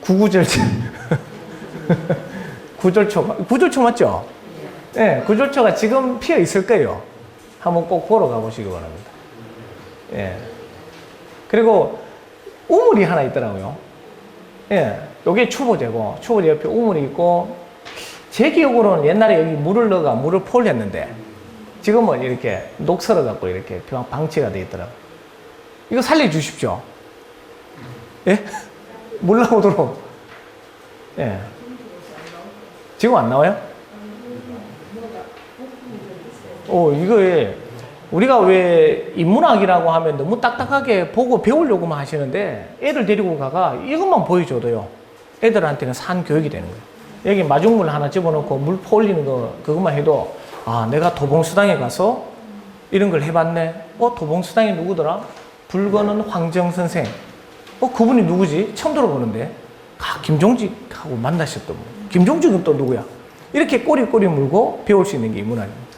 구구절절. 구절초 맞죠? 구절초가 지금 피어 있을 거예요. 한번 꼭 보러 가보시기 바랍니다. 그리고 우물이 하나 있더라고요. 요게 추보제고, 추보제 옆에 우물이 있고, 제 기억으로는 옛날에 여기 물을 넣어가 물을 포올했는데, 지금은 이렇게 녹슬어갖고 이렇게 방치가 되어 있더라고요. 이거 살려주십시오. 물 나오도록. 지금 안 나와요? 이거에 우리가 왜 인문학이라고 하면 너무 딱딱하게 보고 배우려고만 하시는데 애들 데리고 가가 이것만 보여줘도요. 애들한테는 산 교육이 되는 거예요. 여기 마중물 하나 집어넣고 물 퍼올리는 거 그것만 해도 내가 도봉수당에 가서 이런 걸 해봤네. 도봉수당이 누구더라? 불거는 황정선생. 그분이 누구지? 처음 들어보는데. 김종직하고 만나셨던 분. 김종직은 또 누구야? 이렇게 꼬리꼬리 물고 배울 수 있는 게 인문학입니다.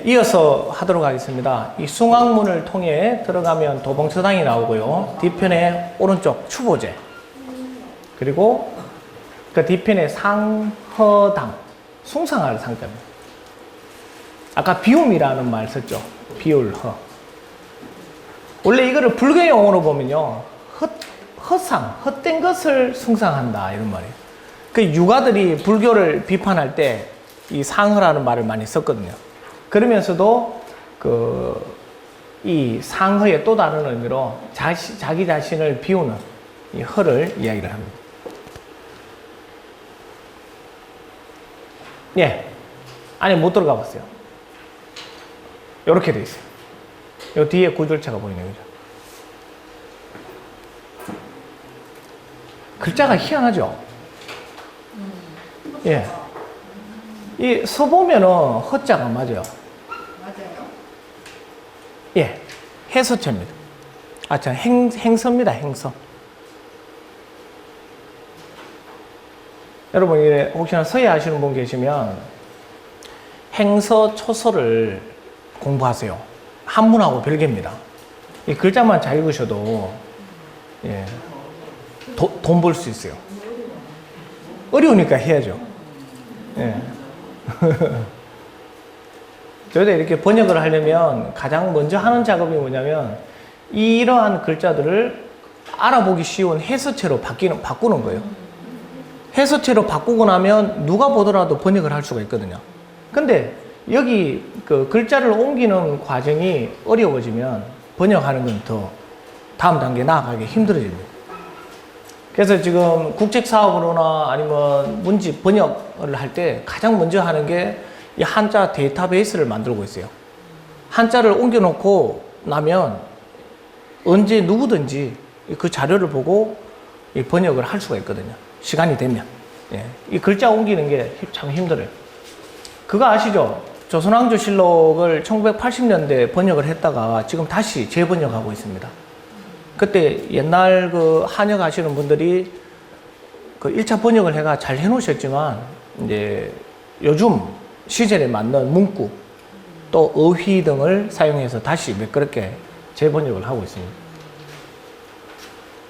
이어서 하도록 하겠습니다. 이 숭앙문을 통해 들어가면 도봉서당이 나오고요. 뒤편에 오른쪽 추보제. 그리고 그 뒤편에 상허당. 숭상할 상급입니다. 아까 비움이라는 말 썼죠. 비울허. 원래 이거를 불교 용어로 보면요. 헛상, 헛된 것을 숭상한다. 이런 말이에요. 그 유가들이 불교를 비판할 때 이 상허라는 말을 많이 썼거든요. 그러면서도 이 상허의 또 다른 의미로 자기 자신을 비우는 이 허를 이야기를 합니다. 안에 못 들어가 봤어요. 이렇게 돼 있어요. 요 뒤에 구절차가 보이는 거죠. 글자가 희한하죠? 이 서 보면은 허자가 맞아요. 맞아요? 해서체입니다. 행서입니다, 행서. 여러분, 혹시나 서예 하시는 분 계시면 행서 초서를 공부하세요. 한문하고 별개입니다. 이 글자만 잘 읽으셔도 예, 돈 벌 수 있어요. 어려우니까 해야죠. 예. 저희도 이렇게 번역을 하려면 가장 먼저 하는 작업이 뭐냐면 이러한 글자들을 알아보기 쉬운 해서체로 바꾸는 거예요. 해서체로 바꾸고 나면 누가 보더라도 번역을 할 수가 있거든요. 근데 여기 그 글자를 옮기는 과정이 어려워지면 번역하는 건 더 다음 단계 나아가기 힘들어집니다. 그래서 지금 국책사업으로나 아니면 문집 번역을 할 때 가장 먼저 하는 게 이 한자 데이터베이스를 만들고 있어요. 한자를 옮겨놓고 나면 언제 누구든지 그 자료를 보고 이 번역을 할 수가 있거든요. 시간이 되면. 예. 이 글자 옮기는 게 참 힘들어요. 그거 아시죠? 조선왕조실록을 1980년대 번역을 했다가 지금 다시 재번역하고 있습니다. 그때 옛날 그 한역 하시는 분들이 그 1차 번역을 해가 잘 해놓으셨지만 이제 요즘 시절에 맞는 문구 또 어휘 등을 사용해서 다시 매끄럽게 재번역을 하고 있습니다.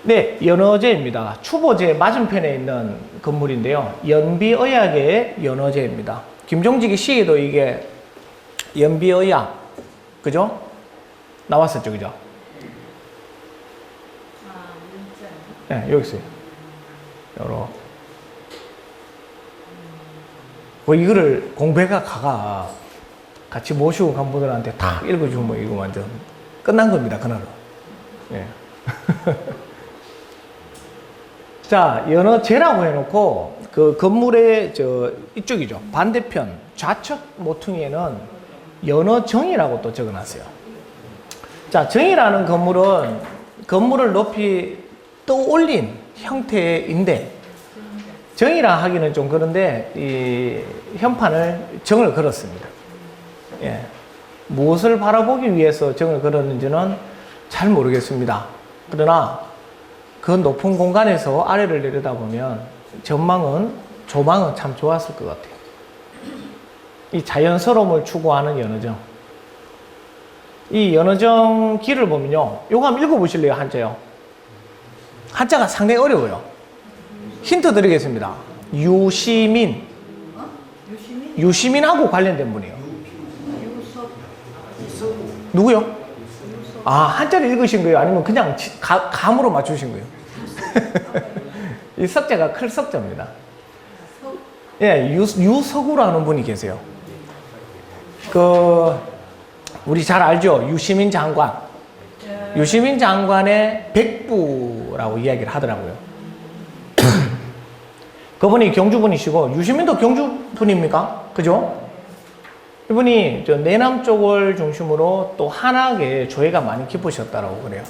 네, 연어제입니다. 추보제 맞은편에 있는 건물인데요. 연비의학의 연어제입니다. 김종직의 시에도 이게 연비의학, 그죠? 나왔었죠, 그죠? 네, 여기 있어요. 요러. 뭐 이거를 공부해가 가가 같이 모시고 간 분들한테 다 읽어주면 이거 완전 끝난 겁니다, 그날은. 예. 자, 연어제라고 해놓고 그 건물의 이쪽이죠. 반대편 좌측 모퉁이에는 연어정이라고 또 적어놨어요. 자, 정이라는 건물은 건물을 높이 떠올린 형태인데 정이라 하기는 좀 그런데 이 현판을 정을 걸었습니다. 예. 무엇을 바라보기 위해서 정을 걸었는지는 잘 모르겠습니다. 그러나 그 높은 공간에서 아래를 내려다보면 조망은 참 좋았을 것 같아요. 이 자연스러움을 추구하는 연어정. 이 연어정 길을 보면요. 요거 한번 읽어보실래요? 한자요. 한자가 상당히 어려워요. 힌트 드리겠습니다. 유시민. 유시민하고 관련된 분이에요. 누구요? 아, 한자를 읽으신 거예요? 아니면 그냥 감으로 맞추신 거예요? 이 석자가 클 석자입니다. 예, 유석우라는 분이 계세요. 우리 잘 알죠? 유시민 장관. 유시민 장관의 백부라고 이야기를 하더라고요. 그분이 경주분이시고, 유시민도 경주분입니까? 그죠? 이분이 내남 쪽을 중심으로 또 한학에 조예가 많이 깊으셨다고 그래요.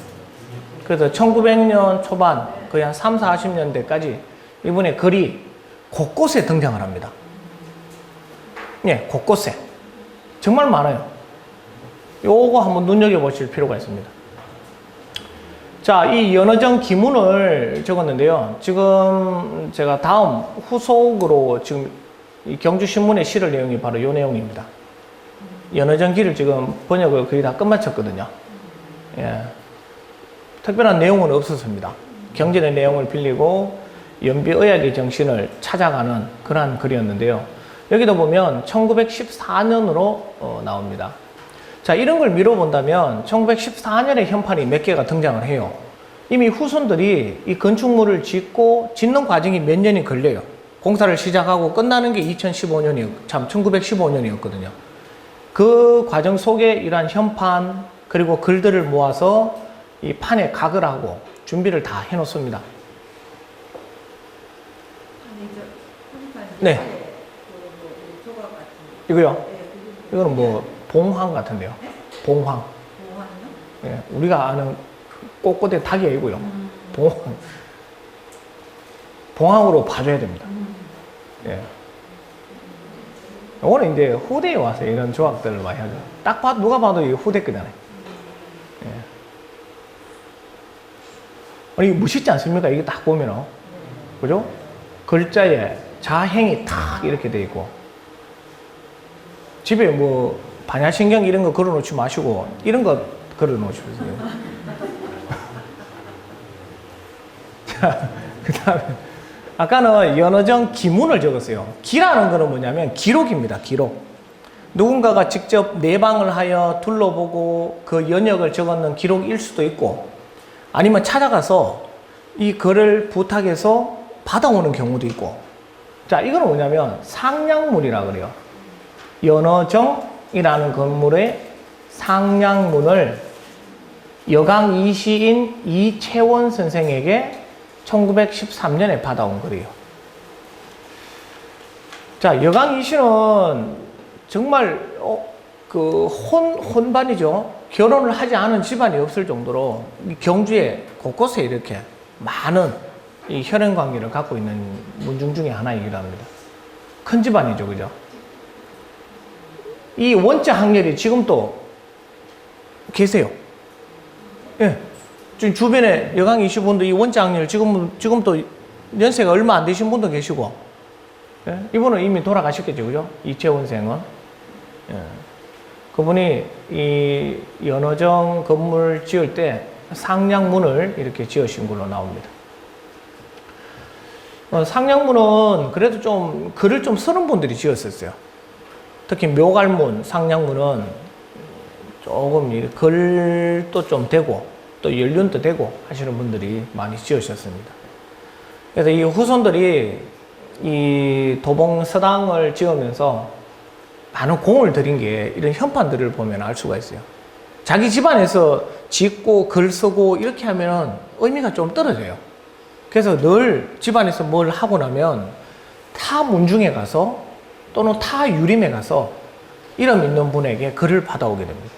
그래서 1900년 초반, 거의 한 3, 40년대까지 이분의 글이 곳곳에 등장을 합니다. 예, 곳곳에. 정말 많아요. 요거 한번 눈여겨보실 필요가 있습니다. 자, 이 연어정 기문을 적었는데요. 지금 제가 다음 후속으로 지금 이 경주신문에 실을 내용이 바로 이 내용입니다. 연어정 기를 지금 번역을 거의 다 끝마쳤거든요. 예. 특별한 내용은 없었습니다. 경전의 내용을 빌리고 연비의학의 정신을 찾아가는 그러한 글이었는데요. 여기도 보면 1914년으로 나옵니다. 자, 이런 걸 미뤄본다면 1914년에 현판이 몇 개가 등장을 해요. 이미 후손들이 이 건축물을 짓는 과정이 몇 년이 걸려요. 공사를 시작하고 끝나는 게 1915년이었거든요. 그 과정 속에 이러한 현판 그리고 글들을 모아서 이 판에 각을 하고 준비를 다 해놓습니다. 네. 이거요? 이거는 뭐 봉황 같은데요. 봉황. 예, 우리가 아는 꼬꼬대 닭이 아니고요. 봉황으로 봐줘야 됩니다. 예. 이거는 이제 후대에 와서 이런 조각들을 많이 하죠. 딱 봐도 누가 봐도 이게 후대 거잖아요. 예. 아니, 멋있지 않습니까? 이게 딱 보면은. 그죠? 글자에 자행이 탁 이렇게 돼 있고. 집에 뭐 반야신경 이런 거 걸어 놓지 마시고 이런 거 걸어 놓으십시오. 자, 그 다음에 아까는 연어정 기문을 적었어요. 기라는 거는 뭐냐면 기록입니다. 기록. 누군가가 직접 내방을 하여 둘러보고 그 연역을 적어놓은 기록일 수도 있고 아니면 찾아가서 이 글을 부탁해서 받아오는 경우도 있고. 자, 이거는 뭐냐면 상냥문이라 그래요. 연어정이라는 건물의 상냥문을 여강 이시인 이채원 선생에게 1913년에 받아온 글이에요. 자, 여강 이시는 정말 혼반이죠. 결혼을 하지 않은 집안이 없을 정도로 경주에 곳곳에 이렇게 많은 이 혈연 관계를 갖고 있는 문중 중에 하나이기도 합니다. 큰 집안이죠, 그죠? 이 원자 학렬이 지금도 계세요. 예. 지금 주변에 여강 이시 분도 이 원자 학렬 지금도 연세가 얼마 안 되신 분도 계시고, 예? 이분은 이미 돌아가셨겠죠, 그죠? 이채원 생은. 예. 그분이 이 연어정 건물 지을 때 상냥문을 이렇게 지으신 걸로 나옵니다. 상냥문은 그래도 좀 글을 좀 쓰는 분들이 지었었어요. 특히 묘갈문, 상냥문은 조금 글도 좀 되고 또 연륜도 되고 하시는 분들이 많이 지으셨습니다. 그래서 이 후손들이 이 도봉서당을 지으면서 많은 공을 들인 게 이런 현판들을 보면 알 수가 있어요. 자기 집안에서 짓고 글 쓰고 이렇게 하면 의미가 좀 떨어져요. 그래서 늘 집안에서 뭘 하고 나면 타 문중에 가서 또는 타 유림에 가서 이름 있는 분에게 글을 받아오게 됩니다.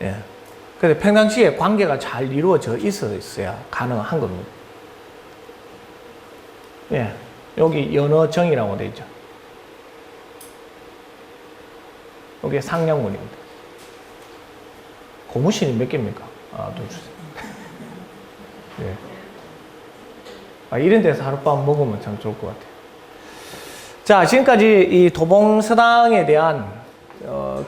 예. 그래서 평상시에 관계가 잘 이루어져 있어야 가능한 겁니다. 예. 여기 연어정이라고 되어 있죠. 여기 상냥문입니다. 고무신이 몇 개입니까? 하나, 둘, 셋. 예. 이런 데서 하룻밤 먹으면 참 좋을 것 같아요. 자, 지금까지 이 도봉서당에 대한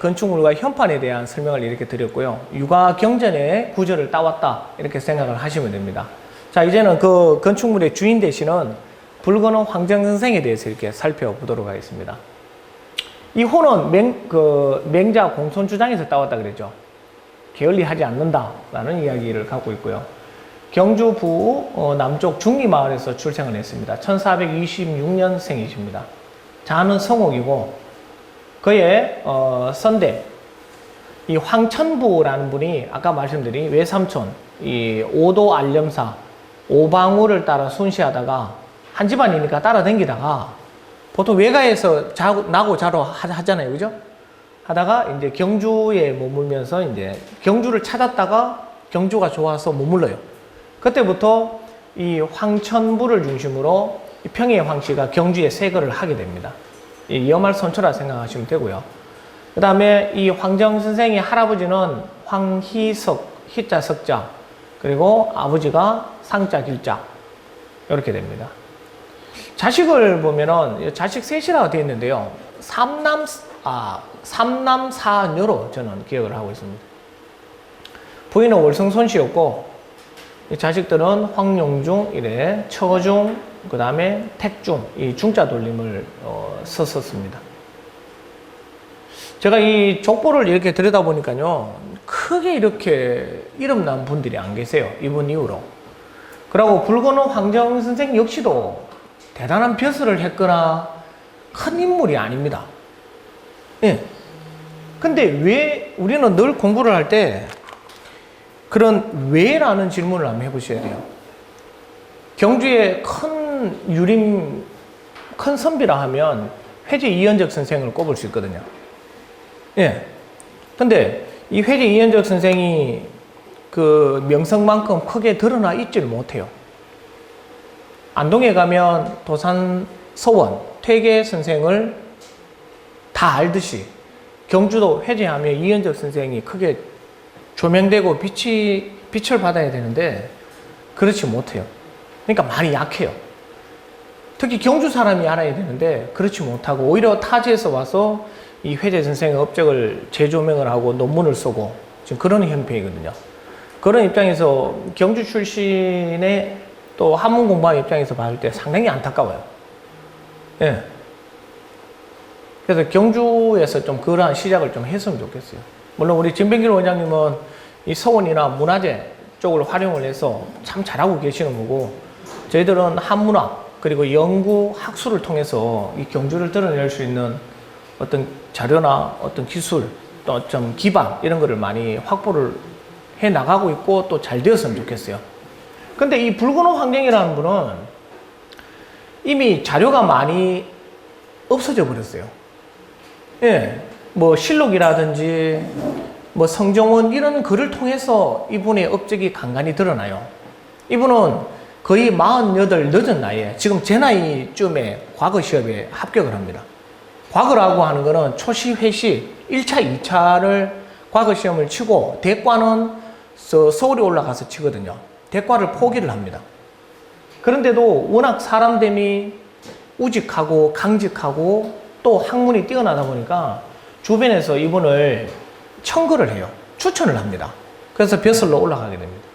건축물과 현판에 대한 설명을 이렇게 드렸고요. 육아경전의 구절을 따왔다 이렇게 생각을 하시면 됩니다. 자, 이제는 그 건축물의 주인 되시는 불건호 황정선생에 대해서 이렇게 살펴보도록 하겠습니다. 이 호는 맹자 공손주장에서 따왔다 그랬죠. 게을리하지 않는다라는 이야기를 갖고 있고요. 경주부 남쪽 중리마을에서 출생을 했습니다. 1426년생이십니다. 자는 성옥이고 그의 선대 이 황천부라는 분이 아까 말씀드린 외삼촌 이 오도 알념사 오방우를 따라 순시하다가 한 집안이니까 따라다니다가 보통 외가에서 나고 자로 하잖아요, 그죠? 하다가 이제 경주에 머물면서 이제 경주를 찾았다가 경주가 좋아서 머물러요. 그때부터 이 황천부를 중심으로 평의 황씨가 경주에 세거를 하게 됩니다. 이 여말선초라 생각하시면 되고요. 그 다음에 이 황정 선생의 할아버지는 황희석, 희자 석자, 그리고 아버지가 상자 길자 이렇게 됩니다. 자식을 보면은 자식 셋이라고 되어 있는데요. 삼남사녀로 저는 기억을 하고 있습니다. 부인은 월성손 씨였고 이 자식들은 황용중, 이래 처중, 그 다음에 택중, 이 중자 돌림을 썼었습니다. 제가 이 족보를 이렇게 들여다보니까요, 크게 이렇게 이름난 분들이 안 계세요. 이분 이후로. 그리고 불건호 황정 선생 역시도 대단한 벼슬을 했거나 큰 인물이 아닙니다. 예. 근데 왜 우리는 늘 공부를 할 때 그런 왜라는 질문을 한번 해보셔야 돼요. 경주에 큰 유림, 큰 선비라 하면 회제 이현적 선생을 꼽을 수 있거든요. 예. 근데 이 회제 이현적 선생이 그 명성만큼 크게 드러나 있지를 못해요. 안동에 가면 도산서원, 퇴계 선생을 다 알듯이 경주도 회제하면 이현적 선생이 크게 조명되고 빛을 받아야 되는데 그렇지 못해요. 그러니까 많이 약해요. 특히 경주 사람이 알아야 되는데 그렇지 못하고 오히려 타지에서 와서 이 회재 선생의 업적을 재조명을 하고 논문을 쓰고 지금 그런 형편이거든요. 그런 입장에서 경주 출신의 또 한문 공부하는 입장에서 봤을 때 상당히 안타까워요. 예. 그래서 경주에서 좀 그러한 시작을 좀 했으면 좋겠어요. 물론 우리 진병길 원장님은 이 서원이나 문화재 쪽을 활용을 해서 참 잘하고 계시는 거고, 저희들은 한문학 그리고 연구 학술을 통해서 이 경주를 드러낼 수 있는 어떤 자료나 어떤 기술 또 좀 기반 이런 거를 많이 확보를 해 나가고 있고 또 잘 되었으면 좋겠어요. 근데 이 붉은호 환경이라는 분은 이미 자료가 많이 없어져 버렸어요. 예, 뭐 실록이라든지 뭐 성정원 이런 글을 통해서 이분의 업적이 간간히 드러나요. 이분은 거의 48 늦은 나이에, 지금 제 나이쯤에 과거 시험에 합격을 합니다. 과거라고 하는 거는 초시, 회시 1차, 2차를 과거 시험을 치고 대과는 서울에 올라가서 치거든요. 대과를 포기를 합니다. 그런데도 워낙 사람됨이 우직하고 강직하고 또 학문이 뛰어나다 보니까 주변에서 이분을 청구를 해요. 추천을 합니다. 그래서 벼슬로 올라가게 됩니다.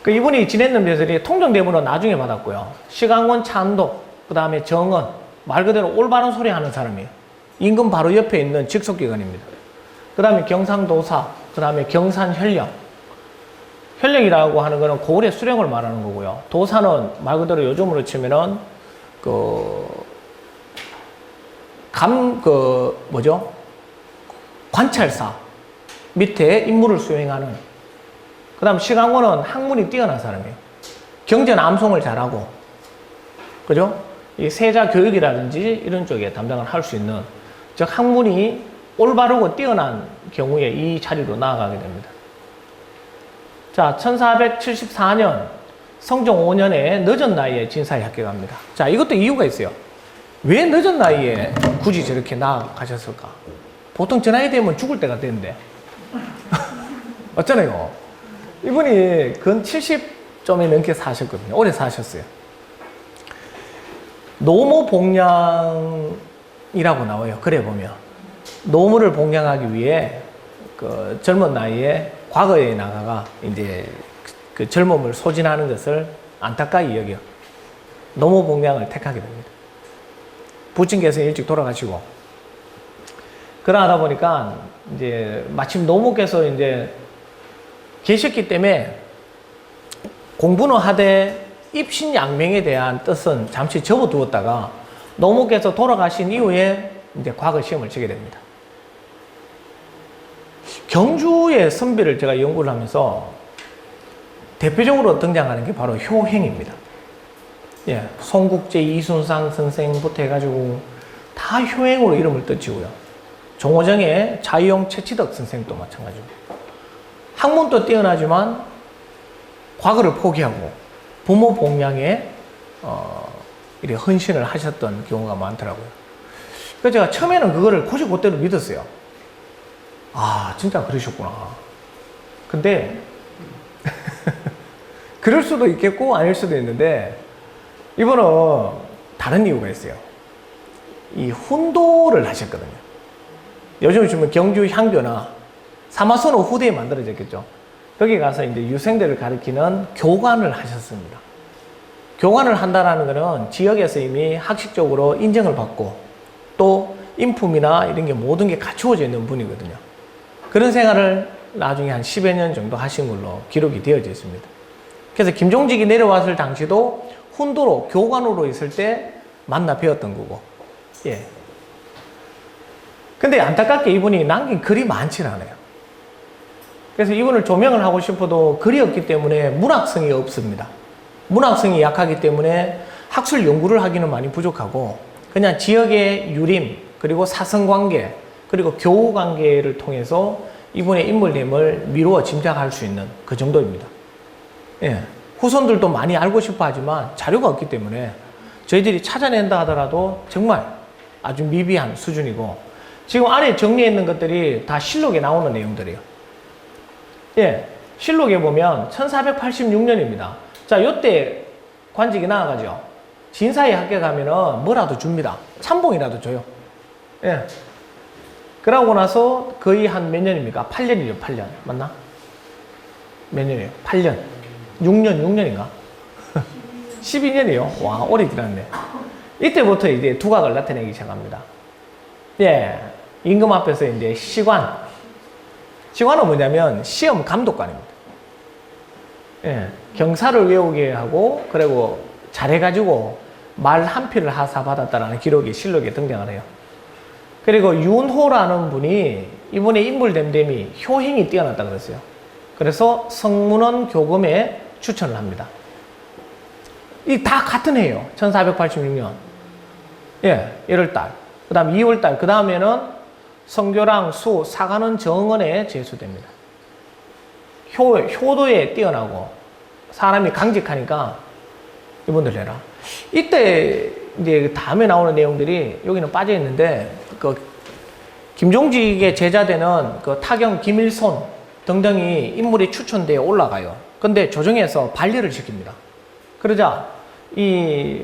그 이분이 지냈는 벼슬이 통정대문은 나중에 받았고요. 시강원, 찬도, 그 다음에 정원, 말 그대로 올바른 소리 하는 사람이에요. 임금 바로 옆에 있는 직속기관입니다. 그 다음에 경상도사, 그 다음에 경산현령. 현령이라고 하는 거는 고을의 수령을 말하는 거고요. 도사는 말 그대로 요즘으로 치면은 관찰사 밑에 임무를 수행하는. 그 다음 시강원은 학문이 뛰어난 사람이에요. 경제 남송을 잘하고, 그죠? 이 세자 교육이라든지 이런 쪽에 담당을 할 수 있는, 즉 학문이 올바르고 뛰어난 경우에 이 자리로 나아가게 됩니다. 자, 1474년 성종 5년에 늦은 나이에 진사에 합격합니다. 자, 이것도 이유가 있어요. 왜 늦은 나이에 굳이 저렇게 나아가셨을까? 보통 저 나이 되면 죽을 때가 되는데 어쩌네요. 이분이 근 70점이 넘게 사셨거든요. 오래 사셨어요. 노무 복량이라고 나와요. 그래 보면 노무를 복량하기 위해 그 젊은 나이에 과거에 나가가 이제 그 젊음을 소진하는 것을 안타까이 여겨 노무 복량을 택하게 됩니다. 부친께서 일찍 돌아가시고, 그러다 보니까 이제 마침 노무께서 이제 계셨기 때문에 공부는 하되 입신양명에 대한 뜻은 잠시 접어두었다가 노무께서 돌아가신 이후에 이제 과거 시험을 치게 됩니다. 경주의 선비를 제가 연구를 하면서 대표적으로 등장하는 게 바로 효행입니다. 예, 송국제, 이순상 선생부터 해가지고 다 효행으로 이름을 떨치고요. 종호정의 자유용 최치덕 선생도 마찬가지고. 학문도 뛰어나지만 과거를 포기하고 부모 복양에 이렇게 헌신을 하셨던 경우가 많더라고요. 그래서 제가 처음에는 그거를 곧대로 믿었어요. 아, 진짜 그러셨구나. 근데 그럴 수도 있겠고 아닐 수도 있는데 이분은 다른 이유가 있어요. 이 훈도를 하셨거든요. 요즘 보면 경주 향교나 사마선호 후대에 만들어졌겠죠. 거기 가서 이제 유생들을 가리키는 교관을 하셨습니다. 교관을 한다라는 것은 지역에서 이미 학식적으로 인정을 받고 또 인품이나 이런 게 모든 게 갖추어져 있는 분이거든요. 그런 생활을 나중에 한 10여 년 정도 하신 걸로 기록이 되어져 있습니다. 그래서 김종직이 내려왔을 당시도 훈도로 교관으로 있을 때 만나 배웠던 거고. 예. 근데 안타깝게 이분이 남긴 글이 많지 않아요. 그래서 이분을 조명을 하고 싶어도 글이 없기 때문에 문학성이 없습니다. 문학성이 약하기 때문에 학술 연구를 하기는 많이 부족하고 그냥 지역의 유림 그리고 사성관계 그리고 교우관계를 통해서 이분의 인물됨을 미루어 짐작할 수 있는 그 정도입니다. 예. 후손들도 많이 알고 싶어 하지만 자료가 없기 때문에 저희들이 찾아낸다 하더라도 정말 아주 미비한 수준이고 지금 아래에 정리해 있는 것들이 다 실록에 나오는 내용들이에요. 예, 실록에 보면 1486년입니다. 자, 요때 관직이 나아가죠. 진사에 합격하면은 뭐라도 줍니다. 참봉이라도 줘요. 예. 그러고 나서 거의 한 몇 년입니까? 8년이죠, 8년. 맞나? 몇 년이에요? 8년. 6년인가? 12년이요? 와, 오래 지났네. 이때부터 이제 두각을 나타내기 시작합니다. 예. 임금 앞에서 이제 시관. 시관은 뭐냐면 시험 감독관입니다. 예. 경사를 외우게 하고, 그리고 잘해가지고 말 한 필을 하사받았다라는 기록이 실록에 등장을 해요. 그리고 윤호라는 분이 이분의 인물됨됨이 효행이 뛰어났다 그랬어요. 그래서 성문원 교금에 추천을 합니다. 이 다 같은 해예요. 1486년. 예, 1월달. 그 다음 2월달. 그 다음에는 성교랑 수, 사가는 정원에 제수됩니다. 효도에 뛰어나고 사람이 강직하니까 이분들 해라. 이때 이제 다음에 나오는 내용들이 여기는 빠져 있는데 그 김종직의 제자되는 그 타경 김일손 등등이 인물이 추천되어 올라가요. 근데 조정에서 반려를 시킵니다. 그러자 이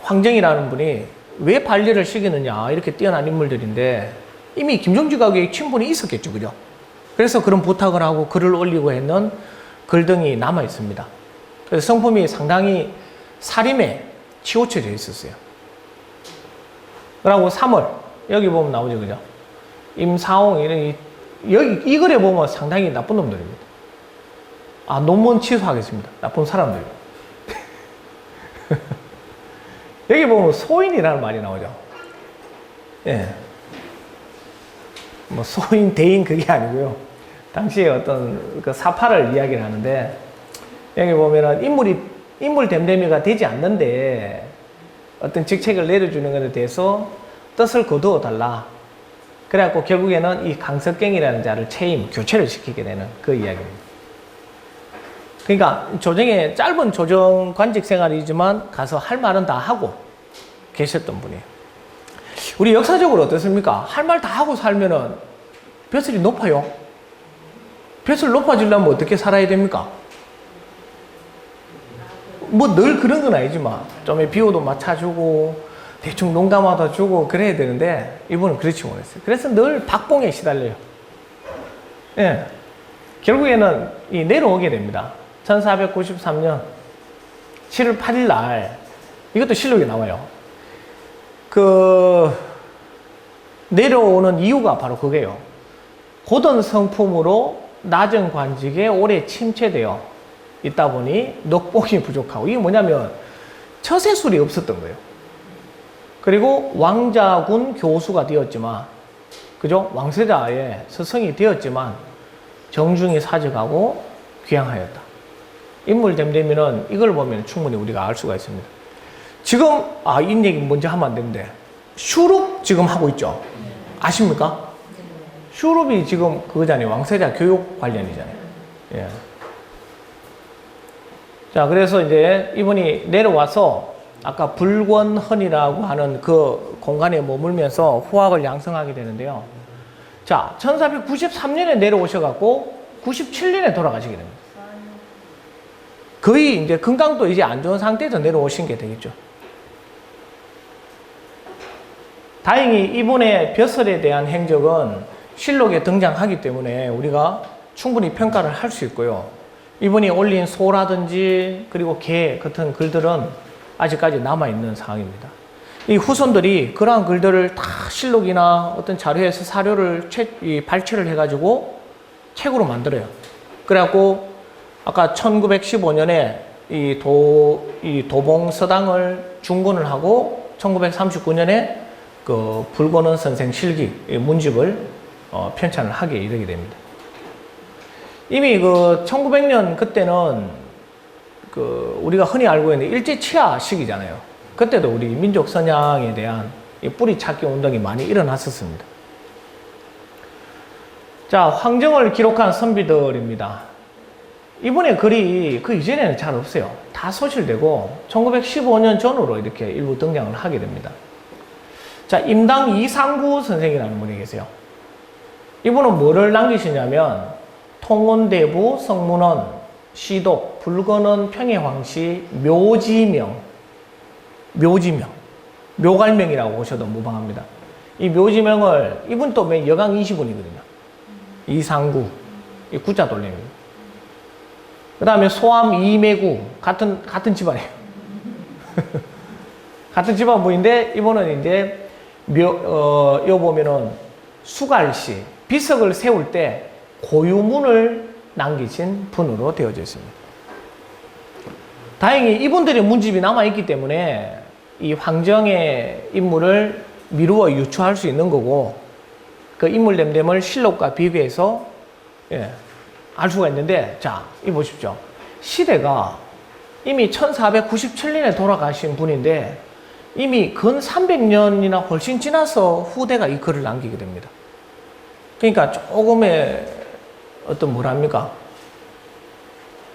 황정이라는 분이 왜 반려를 시키느냐, 이렇게 뛰어난 인물들인데 이미 김종직하고의 친분이 있었겠죠, 그죠? 그래서 그런 부탁을 하고 글을 올리고 했는 글 등이 남아 있습니다. 그래서 성품이 상당히 사림에 치우쳐져 있었어요. 그리고 3월 여기 보면 나오죠, 그죠? 임사홍 이런 여기 이 글에 보면 상당히 나쁜 놈들입니다. 아, 논문 취소하겠습니다. 나쁜 사람들. 여기 보면 소인이라는 말이 나오죠. 예. 뭐 소인, 대인 그게 아니고요. 당시에 어떤 그 사파를 이야기를 하는데 여기 보면은 인물 됨됨이가 되지 않는데 어떤 직책을 내려주는 것에 대해서 뜻을 거두어 달라. 그래갖고 결국에는 이 강석경이라는 자를 채임, 교체를 시키게 되는 그 이야기입니다. 그러니까 조정의 짧은 조정 관직 생활이지만 가서 할 말은 다 하고 계셨던 분이에요. 우리 역사적으로 어떻습니까? 할 말 다 하고 살면은 벼슬이 높아요. 벼슬 높아지려면 어떻게 살아야 됩니까? 뭐 늘 그런 건 아니지만 좀 비호도 맞춰주고 대충 농담하다 주고 그래야 되는데 이분은 그렇지 못했어요. 그래서 늘 박봉에 시달려요. 예. 결국에는 내려오게 됩니다. 1493년 7월 8일 날 이것도 실록에 나와요. 내려오는 이유가 바로 그게요. 고든 성품으로 낮은 관직에 오래 침체되어 있다 보니 녹봉이 부족하고, 이게 뭐냐면 처세술이 없었던 거예요. 그리고 왕자군 교수가 되었지만, 그죠? 왕세자의 스승이 되었지만 정중히 사직하고 귀향하였다. 인물됨됨이는 이걸 보면 충분히 우리가 알 수가 있습니다. 지금 이 얘기 먼저 하면 안 되는데 슈룹 지금 하고 있죠. 아십니까? 슈룹이 지금 그거잖아요. 왕세자 교육 관련이잖아요. 예. 자, 그래서 이제 이분이 내려와서 아까 불권헌이라고 하는 그 공간에 머물면서 후학을 양성하게 되는데요. 자, 1493년에 내려오셔갖고 97년에 돌아가시게 됩니다. 거의 이제 건강도 이제 안 좋은 상태에서 내려오신 게 되겠죠. 다행히 이분의 벼슬에 대한 행적은 실록에 등장하기 때문에 우리가 충분히 평가를 할 수 있고요. 이분이 올린 소라든지 그리고 개 같은 글들은 아직까지 남아있는 상황입니다. 이 후손들이 그러한 글들을 다 실록이나 어떤 자료에서 사료를 발췌를 해가지고 책으로 만들어요. 그래갖고 아까 1915년에 이 도봉서당을 중건을 하고 1939년에 그 불권헌 선생 실기 문집을 편찬을 하게 이르게 됩니다. 이미 그 1900년 그때는 그 우리가 흔히 알고 있는 일제치하 시기잖아요. 그때도 우리 민족 선양에 대한 이 뿌리 찾기 운동이 많이 일어났었습니다. 자, 황정을 기록한 선비들입니다. 이분의 글이 그 이전에는 잘 없어요. 다 소실되고 1915년 전후로 이렇게 일부 등장을 하게 됩니다. 자, 임당 이상구 선생이라는 분이 계세요. 이분은 뭐를 남기시냐면 통원대부, 성문원, 시독, 불건헌, 평해황시, 묘지명, 묘갈명이라고 보셔도 무방합니다. 이 묘지명을, 이분 또 여강 이시군이거든요. 이상구, 이 구자 돌림입니다. 그 다음에 소암 이매구, 같은 집안이에요. 같은 집안 분인데, 이분은 이제, 요 보면은 수갈시, 비석을 세울 때 고유문을 남기신 분으로 되어져 있습니다. 다행히 이분들의 문집이 남아있기 때문에 이 황정의 인물을 미루어 유추할 수 있는 거고, 그 인물 됨됨을 실록과 비교해서 알 수가 있는데, 자, 이 보십시오. 시대가 이미 1497년에 돌아가신 분인데 이미 근 300년이나 훨씬 지나서 후대가 이 글을 남기게 됩니다. 그러니까 조금의 어떤 뭐랍니까?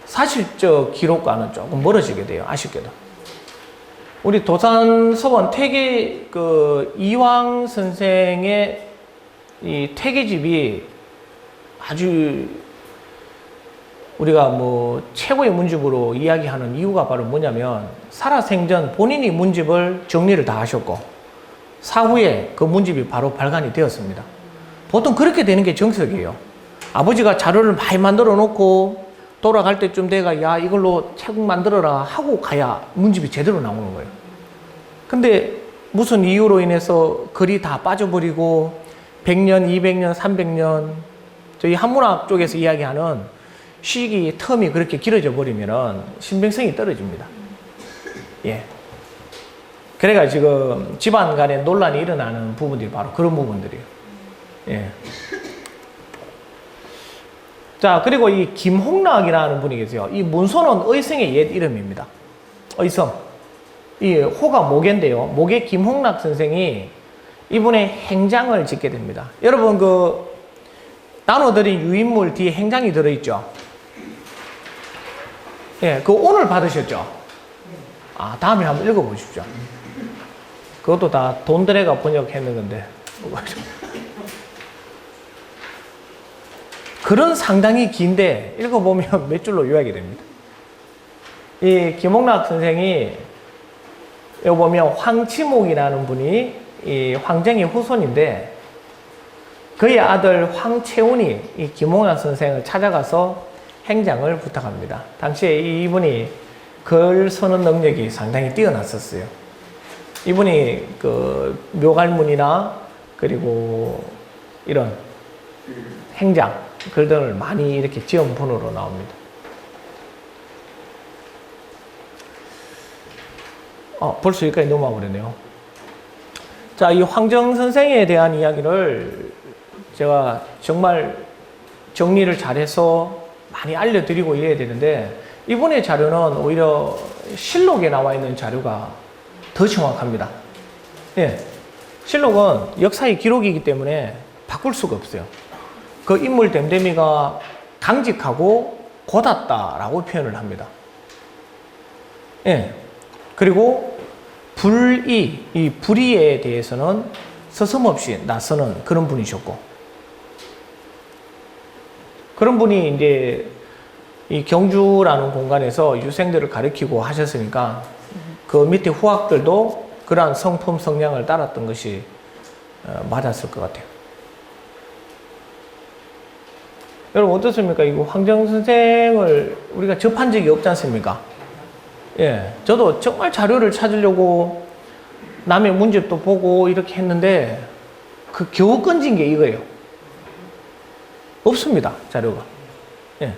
사실적 기록과는 조금 멀어지게 돼요. 아쉽게도. 우리 도산서원 퇴계 이황 선생의 이 퇴계집이 아주 우리가 뭐 최고의 문집으로 이야기하는 이유가 바로 뭐냐면, 살아생전 본인이 문집을 정리를 다 하셨고 사후에 그 문집이 바로 발간이 되었습니다. 보통 그렇게 되는 게 정석이에요. 아버지가 자료를 많이 만들어 놓고 돌아갈 때쯤 돼가 야 이걸로 책 만들어라 하고 가야 문집이 제대로 나오는 거예요. 근데 무슨 이유로 인해서 글이 다 빠져버리고 100년, 200년, 300년 저희 한문학 쪽에서 이야기하는 시기 텀이 그렇게 길어져 버리면 신빙성이 떨어집니다. 예. 그래가 지금 집안 간에 논란이 일어나는 부분들이 바로 그런 부분들이에요. 예. 자, 그리고 이 김홍락이라는 분이 계세요. 이 문소는 의성의 옛 이름입니다. 의성. 이 호가 모계인데요. 모계 김홍락 선생이 이분의 행장을 짓게 됩니다. 여러분 나눠드린 유인물 뒤에 행장이 들어있죠? 예, 오늘 받으셨죠? 아, 다음에 한번 읽어보십시오. 그것도 다 돈 들여가 번역했는 건데. 글은 상당히 긴데 읽어보면 몇 줄로 요약이 됩니다. 이 김홍락 선생이 여기 보면 황치목이라는 분이 이 황정의 후손인데, 그의 아들 황채운이 이 김홍락 선생을 찾아가서 행장을 부탁합니다. 당시에 이분이 글 쓰는 능력이 상당히 뛰어났었어요. 이분이 묘갈문이나 그리고 이런 행장 글들을 많이 이렇게 지은 분으로 나옵니다. 벌써 여기까지 넘어가 버렸네요. 자, 이 황정 선생에 대한 이야기를 제가 정말 정리를 잘해서 많이 알려드리고 이래야 되는데, 이분의 자료는 오히려 실록에 나와 있는 자료가 더 정확합니다. 예. 실록은 역사의 기록이기 때문에 바꿀 수가 없어요. 그 인물 됨됨이가 강직하고 곧았다라고 표현을 합니다. 예. 그리고 이 불의에 대해서는 서슴없이 나서는 그런 분이셨고, 그런 분이 이제 이 경주라는 공간에서 유생들을 가르치고 하셨으니까 그 밑에 후학들도 그러한 성품 성량을 따랐던 것이 맞았을 것 같아요. 여러분 어떻습니까? 이거 황정 선생을 우리가 접한 적이 없지 않습니까? 예, 저도 정말 자료를 찾으려고 남의 문집도 보고 이렇게 했는데 그 겨우 건진 게 이거예요. 없습니다, 자료가. 예.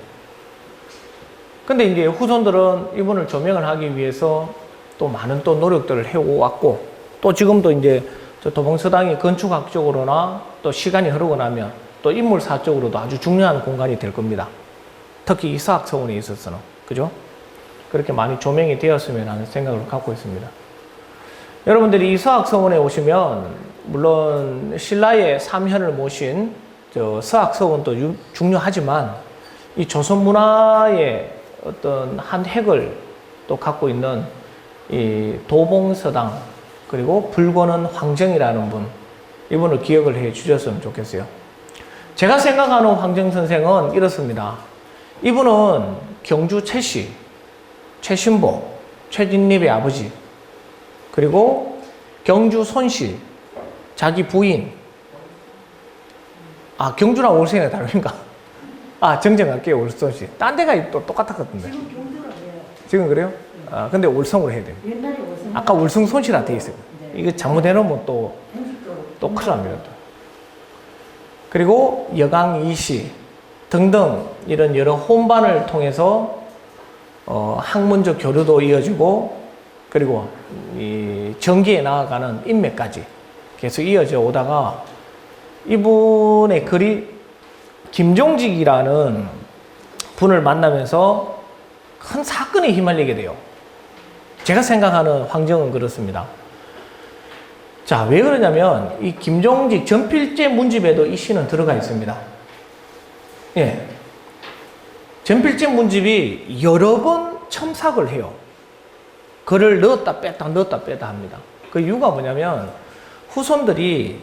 근데 이제 후손들은 이분을 조명을 하기 위해서 또 많은 또 노력들을 해왔고, 또 지금도 이제 저 도봉서당이 건축학적으로나 또 시간이 흐르고 나면 또 인물사적으로도 아주 중요한 공간이 될 겁니다. 특히 이 서학서원에 있어서는. 그죠? 그렇게 많이 조명이 되었으면 하는 생각을 갖고 있습니다. 여러분들이 이 서학서원에 오시면 물론 신라의 삼현을 모신 서학서원도 중요하지만 이 조선 문화의 어떤 한 획을 또 갖고 있는 이 도봉서당, 그리고 불권은 황정이라는 분, 이분을 기억을 해 주셨으면 좋겠어요. 제가 생각하는 황정 선생은 이렇습니다. 이분은 경주 최씨, 최신보, 최진립의 아버지, 그리고 경주 손씨, 자기 부인. 아, 경주랑 월성이 다릅니까? 아, 정정할게요, 월성시. 딴 데가 또 똑같았거든요. 지금 경주라고 해요. 지금 그래요? 아, 근데 월성으로 해야 돼요. 옛날에 월성. 아까 월성 손실화 돼 있어요. 네. 이거 잘못해놓으면 또 큰일 납니다. 그리고 여강 이시 등등 이런 여러 혼반을 통해서 학문적 교류도 이어지고 그리고 이 정기에 나아가는 인맥까지 계속 이어져 오다가 이분의 글이 김종직이라는 분을 만나면서 큰 사건에 휘말리게 돼요. 제가 생각하는 황정은 그렇습니다. 자, 왜 그러냐면 이 김종직 전필제 문집에도 이 시는 들어가 있습니다. 예. 전필제 문집이 여러 번 첨삭을 해요. 글을 넣었다 뺐다 넣었다 뺐다 합니다. 그 이유가 뭐냐면 후손들이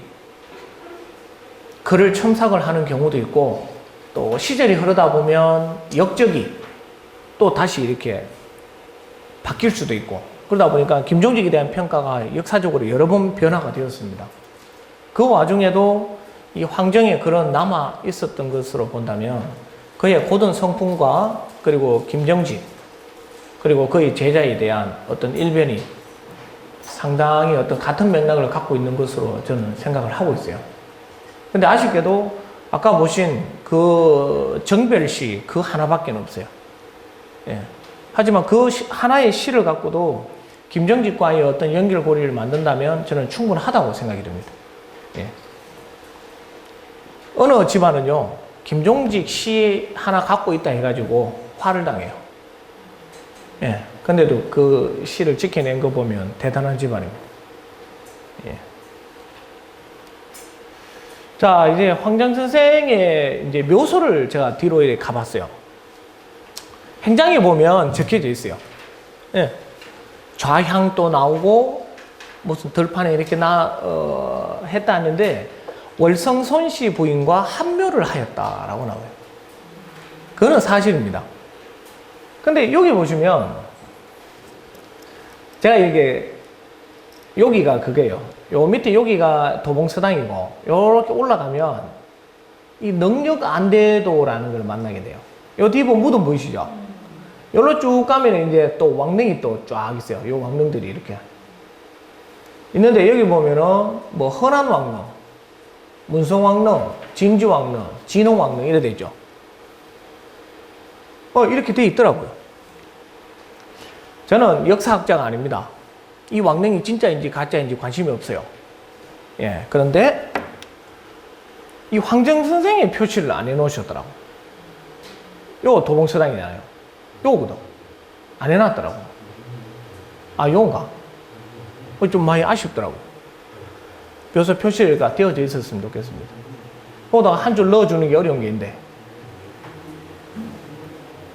글을 첨삭을 하는 경우도 있고 또 시절이 흐르다 보면 역적이 또 다시 이렇게 바뀔 수도 있고 그러다 보니까 김종직에 대한 평가가 역사적으로 여러 번 변화가 되었습니다. 그 와중에도 이 황정의 글은 남아 있었던 것으로 본다면 그의 고든 성품과 그리고 김정직 그리고 그의 제자에 대한 어떤 일변이 상당히 어떤 같은 맥락을 갖고 있는 것으로 저는 생각을 하고 있어요. 근데 아쉽게도 아까 보신 그 정별시 그 하나밖에 없어요. 예. 하지만 그 하나의 시를 갖고도 김정직과의 어떤 연결고리를 만든다면 저는 충분하다고 생각이 듭니다. 예. 어느 집안은요, 김종직 시 하나 갖고 있다 해가지고 화를 당해요. 예. 근데도 그 시를 지켜낸 거 보면 대단한 집안입니다. 예. 자, 이제 황정 선생의 이제 묘소를 제가 뒤로 이렇게 가봤어요. 행장에 보면 적혀져 있어요. 예. 좌향도 나오고 무슨 들판에 이렇게 했다 하는데 월성손씨 부인과 합묘를 하였다라고 나와요. 그거는 사실입니다. 근데 여기 보시면 제가 이게 여기가 그게요. 요 밑에 여기가 도봉서당이고 이렇게 올라가면 이 능력안대도라는 걸 만나게 돼요. 요 뒤에 보면 무덤 보이시죠? 여기로 쭉 가면 이제 또 왕릉이 또 쫙 있어요. 요 왕릉들이 이렇게 있는데 여기 보면은 뭐 허난왕릉, 문성왕릉, 진주왕릉, 진홍왕릉 이래 돼 있죠. 이렇게 돼 있더라고요. 저는 역사학자가 아닙니다. 이 왕릉이 진짜인지 가짜인지 관심이 없어요. 예, 그런데 이 황정 선생의 표시를 안 해놓으셨더라고. 요거 도봉서당이잖아요. 요거거든. 안 해놨더라고. 아, 요건가? 좀 많이 아쉽더라고. 묘소 표시가 되어져 있었으면 좋겠습니다. 거기다가 한 줄 넣어주는 게 어려운 게 있는데.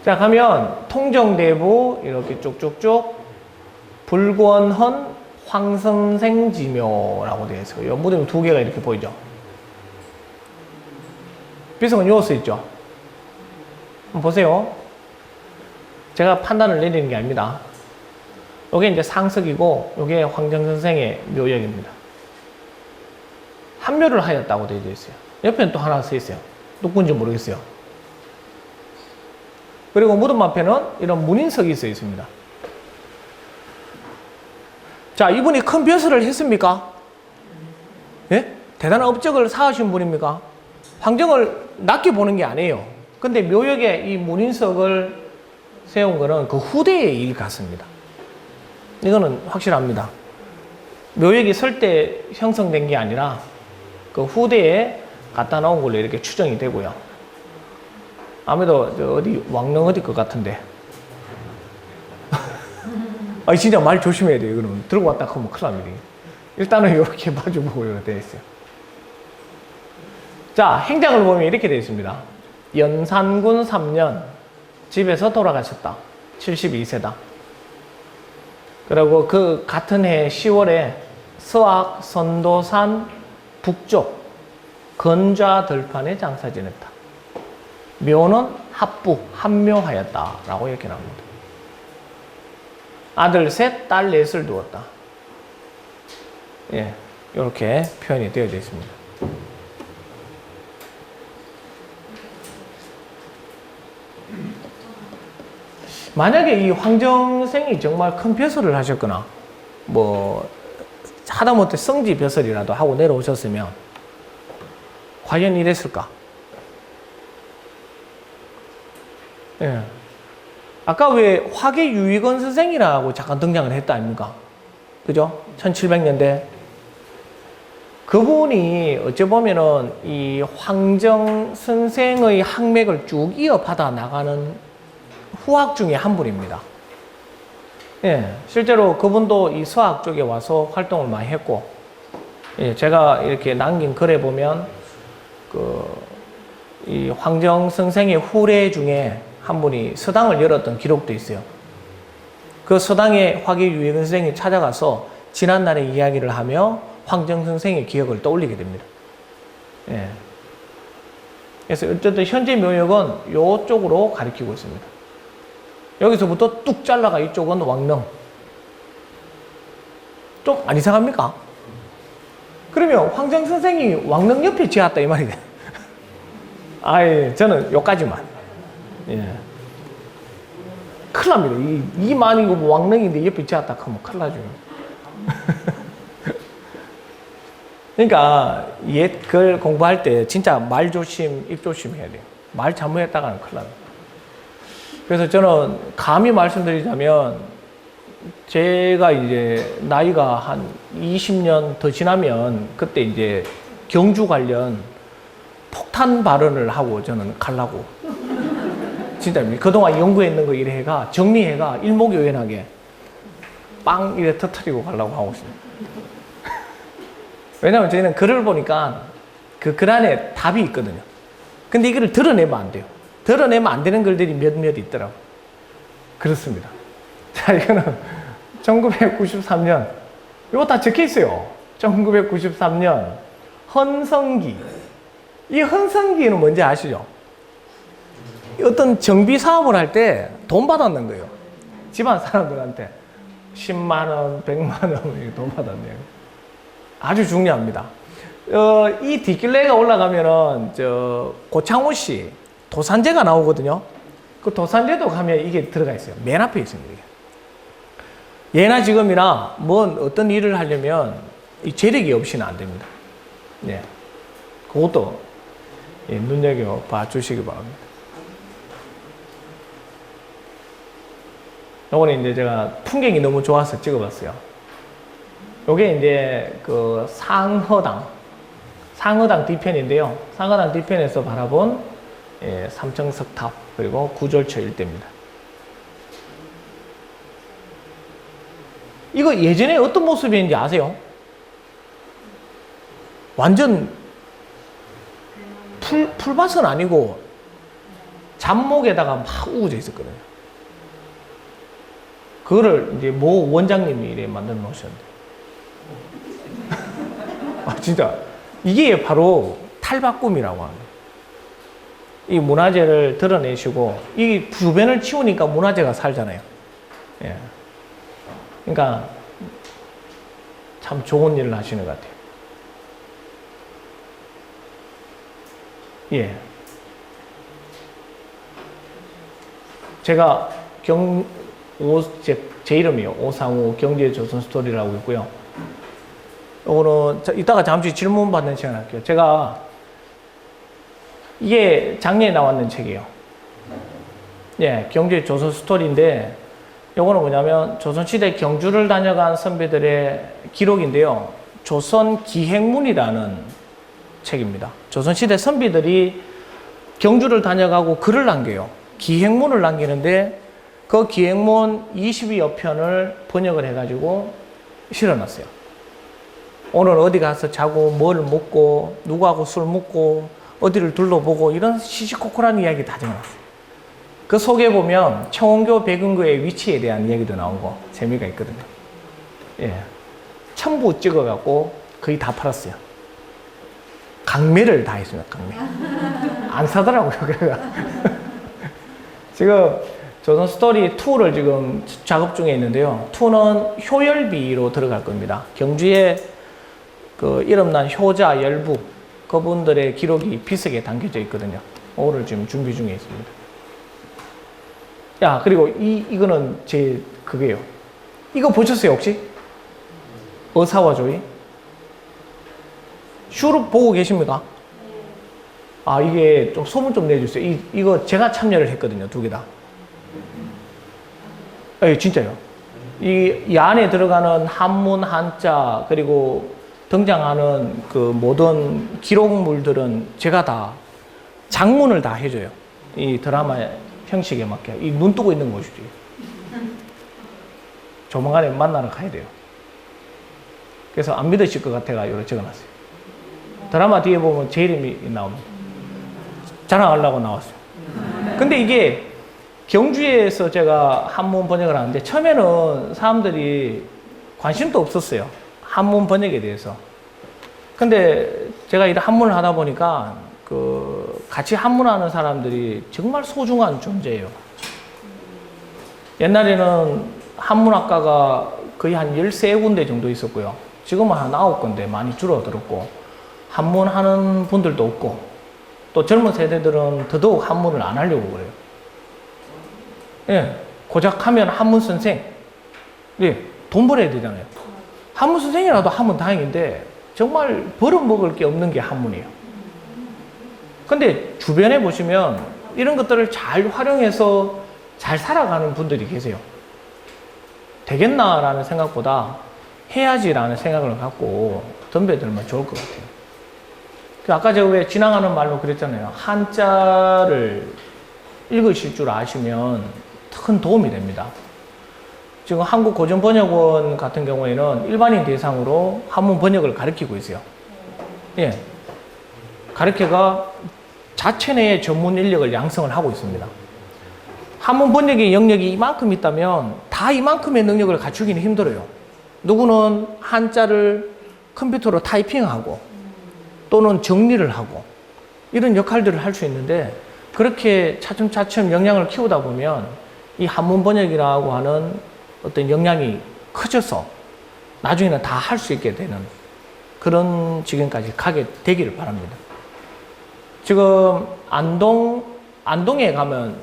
자, 가면 통정대부 이렇게 쭉쭉쭉 불권헌 황선생지묘라고 되어 있어요. 요 무덤이 두 개가 이렇게 보이죠. 비석은 요거 써있죠. 한번 보세요. 제가 판단을 내리는 게 아닙니다. 요게 이제 상석이고 요게 황정 선생의 묘역입니다. 합묘를 하였다고 되어 있어요. 옆에는 또 하나 써 있어요. 누군지 모르겠어요. 그리고 무덤 앞에는 이런 문인석이 써 있습니다. 자, 이분이 큰 벼슬을 했습니까? 예? 대단한 업적을 쌓으신 분입니까? 황정을 낮게 보는 게 아니에요. 근데 묘역에 이 문인석을 세운 거는 그 후대의 일 같습니다. 이거는 확실합니다. 묘역이 설 때 형성된 게 아니라 그 후대에 갖다 놓은 걸로 이렇게 추정이 되고요. 아무래도 저 어디 왕릉 어디 것 같은데. 아, 진짜 말 조심해야 돼요. 이거는 들고 왔다 하면 큰일 납니다. 일단은 이렇게 마주보고 이렇게 되어 있어요. 자, 행장을 보면 이렇게 되어 있습니다. 연산군 3년 집에서 돌아가셨다. 72세다. 그리고 그 같은 해 10월에 서악 선도산 북쪽 건좌 들판에 장사 지냈다. 묘는 합부, 합묘하였다라고 이렇게 나옵니다. 아들 셋, 딸 넷을 두었다. 예. 이렇게 표현이 되어 있습니다. 만약에 이 황정생이 정말 큰 벼슬을 하셨거나 뭐 하다못해 성지 벼슬이라도 하고 내려오셨으면 과연 이랬을까? 예. 아까 왜 화계유익원 선생이라고 잠깐 등장을 했다 아닙니까? 그죠? 1700년대. 그분이 어찌 보면은 이 황정 선생의 학맥을 쭉 이어받아 나가는 후학 중에 한 분입니다. 예, 실제로 그분도 이 서학 쪽에 와서 활동을 많이 했고, 예, 제가 이렇게 남긴 글에 보면 이 황정 선생의 후례 중에 한 분이 서당을 열었던 기록도 있어요. 그 서당에 화계유익원 선생이 찾아가서 지난날의 이야기를 하며 황정 선생의 기억을 떠올리게 됩니다. 예. 그래서 어쨌든 현재 묘역은 이쪽으로 가리키고 있습니다. 여기서부터 뚝 잘라가 이쪽은 왕릉. 좀 안 이상합니까? 그러면 황정 선생이 왕릉 옆에 지었다 이 말이네. 아예 저는 요까지만. 예. 큰일 납니다. 이 만이고 뭐 왕릉인데 옆에 지었다 하면 큰일 나죠. 그러니까 옛 글 공부할 때 진짜 말 조심, 입 조심해야 돼요. 말 잘못했다가는 큰일 납니다. 그래서 저는 감히 말씀드리자면 제가 이제 나이가 한 20년 더 지나면 그때 이제 경주 관련 폭탄 발언을 하고 저는 가려고. 진짜 그동안 연구했는 거 이래가 정리해가 일목요연하게 빵 이래 터뜨리고 가려고 하고 있습니다. 왜냐면 저희는 글을 보니까 그 글 안에 답이 있거든요. 근데 이거를 드러내면 안 돼요. 드러내면 안 되는 글들이 몇몇 있더라고요. 그렇습니다. 자, 이거는 1993년, 이거 다 적혀 있어요. 1993년, 헌성기. 이 헌성기는 뭔지 아시죠? 어떤 정비 사업을 할 때 돈 받았는 거예요. 집안 사람들한테. 10만원, 100만원 돈 받았네요. 아주 중요합니다. 이 뒷길래가 올라가면은, 고창호 씨, 도산제가 나오거든요. 그 도산제도 가면 이게 들어가 있어요. 맨 앞에 있습니다. 이게. 예나 지금이나 뭔 어떤 일을 하려면 이 재력이 없이는 안 됩니다. 예. 그것도 예, 눈여겨봐 주시기 바랍니다. 요거는 이제 제가 풍경이 너무 좋아서 찍어봤어요. 요게 이제 그 상허당 뒤편인데요. 상허당 뒤편에서 바라본 예, 삼청석탑 그리고 구절초 일대입니다. 이거 예전에 어떤 모습이었는지 아세요? 완전 풀밭은 아니고 잡목에다가 막 우거져 있었거든요. 그거를 이제 모 원장님이 이래 만들어 놓으셨는데. 아, 진짜. 이게 바로 탈바꿈이라고 합니다. 이 문화재를 드러내시고, 이 주변을 치우니까 문화재가 살잖아요. 예. 그러니까, 참 좋은 일을 하시는 것 같아요. 예. 제가 제 이름이요. 오상우 경제조선 스토리라고 있고요. 오늘 이따가 잠시 질문 받는 시간 할게요. 제가 이게 작년에 나왔는 책이에요. 예, 경제조선 스토리인데 이거는 뭐냐면 조선시대 경주를 다녀간 선배들의 기록인데요. 조선기행문이라는 책입니다. 조선시대 선비들이 경주를 다녀가고 글을 남겨요. 기행문을 남기는데 그 기행문 22여 편을 번역을 해가지고 실어놨어요. 오늘 어디 가서 자고 뭘 먹고 누구하고 술 먹고 어디를 둘러보고 이런 시시콜콜한 이야기 다 적어놨어요. 그 속에 보면 청원교 백은교의 위치에 대한 이야기도 나오고 재미가 있거든요. 예, 첨부 찍어갖고 거의 다 팔았어요. 강매를 다 했습니다. 강매. 안 사더라고요. 그래가 지금 조선 스토리 2를 지금 작업 중에 있는데요. 2는 효열비로 들어갈 겁니다. 경주에 그 이름난 효자 열부 그분들의 기록이 비석에 담겨져 있거든요. 오늘 지금 준비 중에 있습니다. 야, 그리고 이거는 제 그게요. 이거 보셨어요, 혹시? 의사와 조이? 슈룹 보고 계십니까? 아, 이게 좀 소문 좀 내주세요. 이거 제가 참여를 했거든요, 두 개 다. 예, 진짜요. 이 안에 들어가는 한문, 한자, 그리고 등장하는 그 모든 기록물들은 제가 다 장문을 다 해줘요. 이 드라마 형식에 맞게. 이 눈 뜨고 있는 곳이지. 조만간에 만나러 가야 돼요. 그래서 안 믿으실 것 같아가 이렇게 적어놨어요. 드라마 뒤에 보면 제 이름이 나옵니다. 자랑하려고 나왔어요. 근데 이게 경주에서 제가 한문 번역을 하는데 처음에는 사람들이 관심도 없었어요. 한문 번역에 대해서. 근데 제가 이런 한문을 하다 보니까 그 같이 한문하는 사람들이 정말 소중한 존재예요. 옛날에는 한문학과가 거의 한 13군데 정도 있었고요. 지금은 한 9군데 많이 줄어들었고 한문하는 분들도 없고 또 젊은 세대들은 더더욱 한문을 안 하려고 그래요. 예, 고작 하면 한문 선생. 예, 돈 벌어야 되잖아요. 한문 선생이라도 하면 다행인데 정말 벌어먹을 게 없는 게 한문이에요. 근데 주변에 보시면 이런 것들을 잘 활용해서 잘 살아가는 분들이 계세요. 되겠나라는 생각보다 해야지라는 생각을 갖고 덤벼들면 좋을 것 같아요. 아까 제가 왜 지나가는 말로 그랬잖아요. 한자를 읽으실 줄 아시면 큰 도움이 됩니다. 지금 한국고전번역원 같은 경우에는 일반인 대상으로 한문 번역을 가르치고 있어요. 예. 가르쳐가 자체 내에 전문 인력을 양성을 하고 있습니다. 한문 번역의 영역이 이만큼 있다면 다 이만큼의 능력을 갖추기는 힘들어요. 누구는 한자를 컴퓨터로 타이핑하고 또는 정리를 하고 이런 역할들을 할 수 있는데 그렇게 차츰차츰 역량을 키우다 보면 이 한문 번역이라고 하는 어떤 역량이 커져서 나중에는 다 할 수 있게 되는 그런 지경까지 가게 되기를 바랍니다. 지금 안동에 가면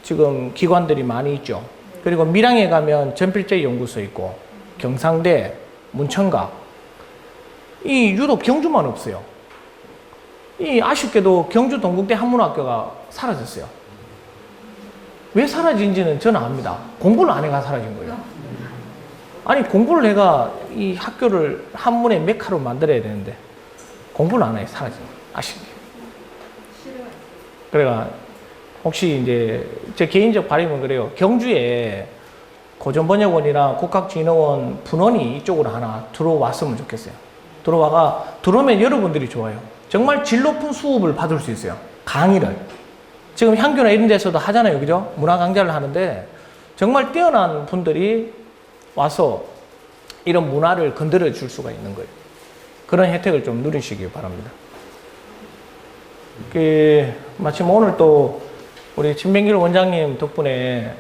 지금 기관들이 많이 있죠. 그리고 밀양에 가면 전필제연구소 있고 경상대, 문천각 이 유독 경주만 없어요. 이 아쉽게도 경주 동국대 한문학교가 사라졌어요. 왜 사라진지는 저는 압니다. 공부를 안 해가 사라진 거예요. 아니 공부를 해가 이 학교를 한문의 메카로 만들어야 되는데 공부를 안 해 사라진 거예요. 아쉽게. 그래가 혹시 이제 제 개인적 바람은 그래요. 경주에 고전번역원이나 국학진흥원 분원이 이쪽으로 하나 들어왔으면 좋겠어요. 들어오면 여러분들이 좋아요. 정말 질 높은 수업을 받을 수 있어요. 강의를. 지금 향교나 이런 데서도 하잖아요. 그죠? 문화 강좌를 하는데 정말 뛰어난 분들이 와서 이런 문화를 건드려 줄 수가 있는 거예요. 그런 혜택을 좀 누리시기 바랍니다. 마침 오늘 또 우리 진병길 원장님 덕분에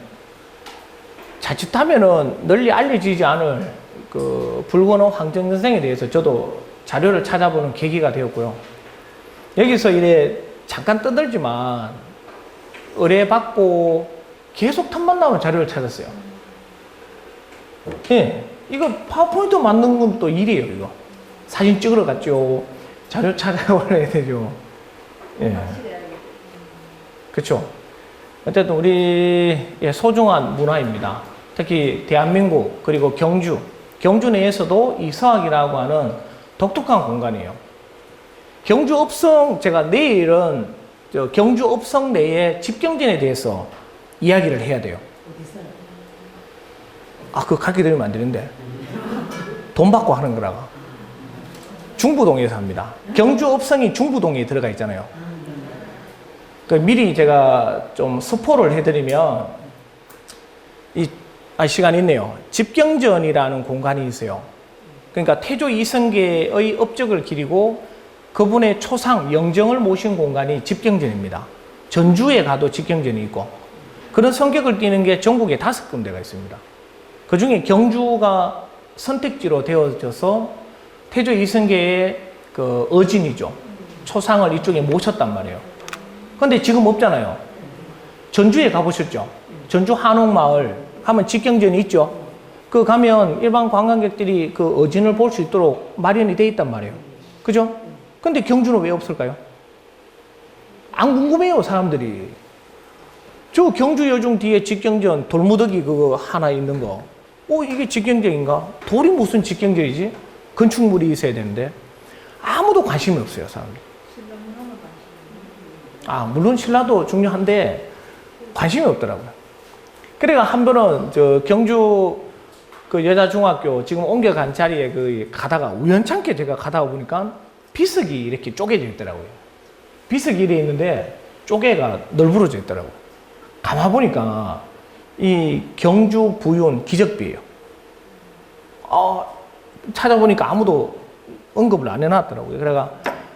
자칫하면은 널리 알려지지 않을 그 불건호 황정선생에 대해서 저도 자료를 찾아보는 계기가 되었고요. 여기서 이래 잠깐 떠들지만 의뢰받고 계속 틈만 나면 자료를 찾았어요. 예, 이거 파워포인트 만드는 건 또 일이에요. 이거 사진 찍으러 갔죠. 자료 찾아올려야 되죠. 예, 그렇죠. 어쨌든 우리의 소중한 문화입니다. 특히 대한민국 그리고 경주 내에서도 이 서학이라고 하는 독특한 공간이에요. 경주 읍성 제가 내일은 경주 읍성 내의 집경전에 대해서 이야기를 해야 돼요. 어디서요? 아, 그거 가르쳐 드리면 안 되는데 돈 받고 하는 거라가 중부동에서 합니다. 경주 읍성이 중부동에 들어가 있잖아요. 미리 제가 좀 스포를 해드리면 시간이 있네요. 집경전이라는 공간이 있어요. 그러니까 태조 이성계의 업적을 기리고 그분의 초상 영정을 모신 공간이 집경전입니다. 전주에 가도 집경전이 있고 그런 성격을 띠는 게 전국에 5군데가 있습니다. 그 중에 경주가 선택지로 되어져서 태조 이성계의 그 어진이죠. 초상을 이쪽에 모셨단 말이에요. 근데 지금 없잖아요. 전주에 가보셨죠? 전주 한옥마을 하면 직경전이 있죠. 그 가면 일반 관광객들이 그 어진을 볼 수 있도록 마련이 돼 있단 말이에요. 그죠? 근데 경주는 왜 없을까요? 안 궁금해요, 사람들이. 저 경주 여중 뒤에 직경전 돌무더기 그거 하나 있는 거. 이게 직경전인가? 돌이 무슨 직경전이지? 건축물이 있어야 되는데. 아무도 관심이 없어요, 사람들. 물론 신라도 중요한데 관심이 없더라고요. 그래가 한 번은 저 경주 그 여자중학교 지금 옮겨간 자리에 그 가다가 우연찮게 제가 가다가 보니까 비석이 이렇게 쪼개져 있더라고요. 비석이 이래 있는데 쪼개가 널브러져 있더라고요. 가만 보니까 이 경주 부윤 기적비예요. 찾아보니까 아무도 언급을 안 해놨더라고요. 그래가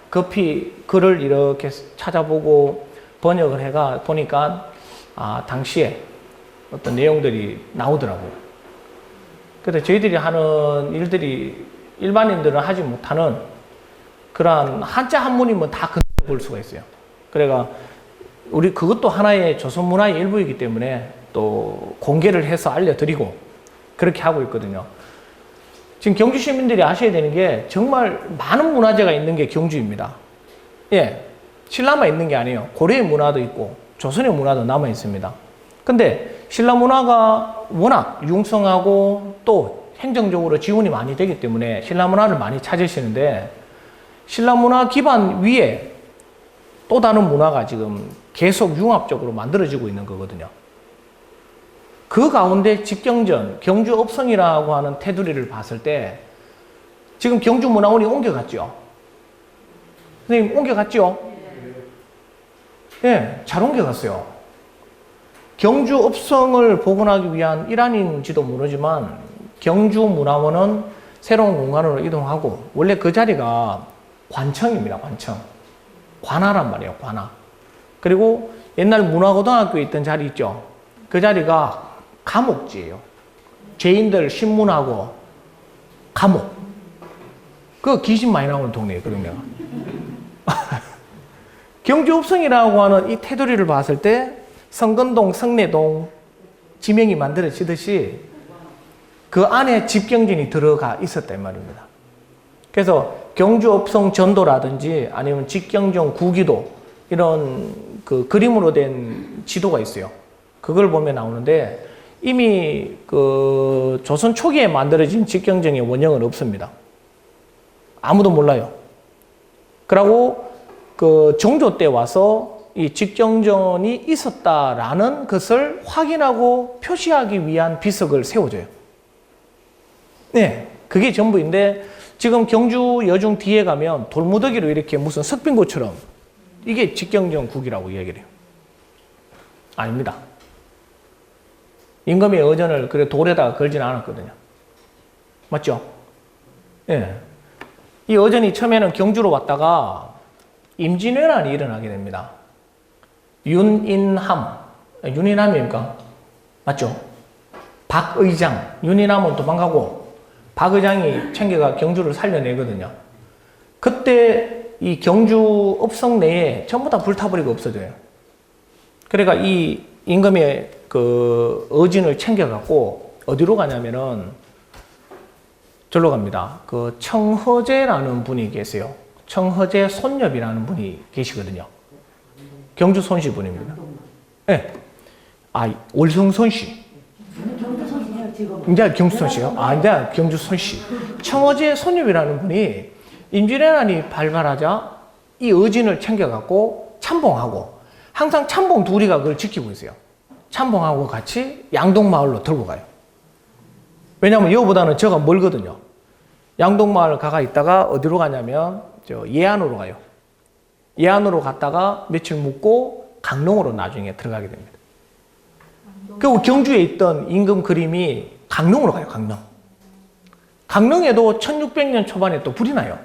급히 글을 이렇게 찾아보고 번역을 해가 보니까 당시에 어떤 내용들이 나오더라고요. 그래서 저희들이 하는 일들이 일반인들은 하지 못하는 그러한 한자 한문이면 다 볼 수가 있어요. 그래가 우리 그것도 하나의 조선 문화의 일부이기 때문에 또 공개를 해서 알려드리고 그렇게 하고 있거든요. 지금 경주 시민들이 아셔야 되는 게 정말 많은 문화재가 있는 게 경주입니다. 예, 신라만 있는 게 아니에요. 고려의 문화도 있고 조선의 문화도 남아 있습니다. 근데 신라 문화가 워낙 융성하고 또 행정적으로 지원이 많이 되기 때문에 신라 문화를 많이 찾으시는데 신라 문화 기반 위에 또 다른 문화가 지금 계속 융합적으로 만들어지고 있는 거거든요. 그 가운데 직경전, 경주업성이라고 하는 테두리를 봤을 때 지금 경주문화원이 옮겨갔죠. 선생님 옮겨갔죠? 예, 잘 옮겨갔어요. 경주업성을 복원하기 위한 일환인지도 모르지만 경주문화원은 새로운 공간으로 이동하고 원래 그 자리가 관청입니다. 관청. 관하란 말이에요. 관하. 그리고 옛날 문화고등학교에 있던 자리 있죠. 그 자리가 감옥지예요. 죄인들 신문하고 감옥. 그 귀신 많이 나오는 동네예요. 그 동네가. 경주읍성이라고 하는 이 테두리를 봤을 때 성건동, 성내동 지명이 만들어지듯이 그 안에 집경전이 들어가 있었단 말입니다. 그래서 경주읍성 전도라든지 아니면 직경전 구기도 이런 그 그림으로 된 지도가 있어요. 그걸 보면 나오는데 이미 그 조선 초기에 만들어진 직경전의 원형은 없습니다. 아무도 몰라요. 그러고 그 정조 때 와서 이 직경전이 있었다라는 것을 확인하고 표시하기 위한 비석을 세워줘요. 네, 그게 전부인데 지금 경주 여중 뒤에 가면 돌무더기로 이렇게 무슨 석빙고처럼 이게 직경전 국이라고 이야기를 해요. 아닙니다. 임금의 어전을 그래 돌에다가 걸지는 않았거든요. 맞죠? 예. 네. 이 어전이 처음에는 경주로 왔다가 임진왜란이 일어나게 됩니다. 윤인함입니까? 맞죠? 박의장, 윤인함은 도망가고 박의장이 챙겨가 경주를 살려내거든요. 그때 이 경주 읍성 내에 전부 다 불타버리고 없어져요. 그러니까 이 임금의 그 어진을 챙겨갖고 어디로 가냐면은 절로 갑니다. 그 청허제라는 분이 계세요. 청허제 손엽이라는 분이 계시거든요. 경주 손씨 분입니다. 네. 월성 손씨. 이제 경주 손씨요? 이제 경주 손씨. 청허제 손엽이라는 분이 임진왜란이 발발하자 이 어진을 챙겨갖고 참봉하고 항상 참봉 둘이가 그걸 지키고 있어요. 참봉하고 같이 양동마을로 들고 가요. 왜냐하면 여기보다는 저가 멀거든요. 양동마을 가가 있다가 어디로 가냐면 예안으로 가요. 예안으로 갔다가 며칠 묵고 강릉으로 나중에 들어가게 됩니다. 그리고 경주에 있던 임금 그림이 강릉으로 가요. 강릉. 강릉에도 1600년 초반에 또 불이 나요.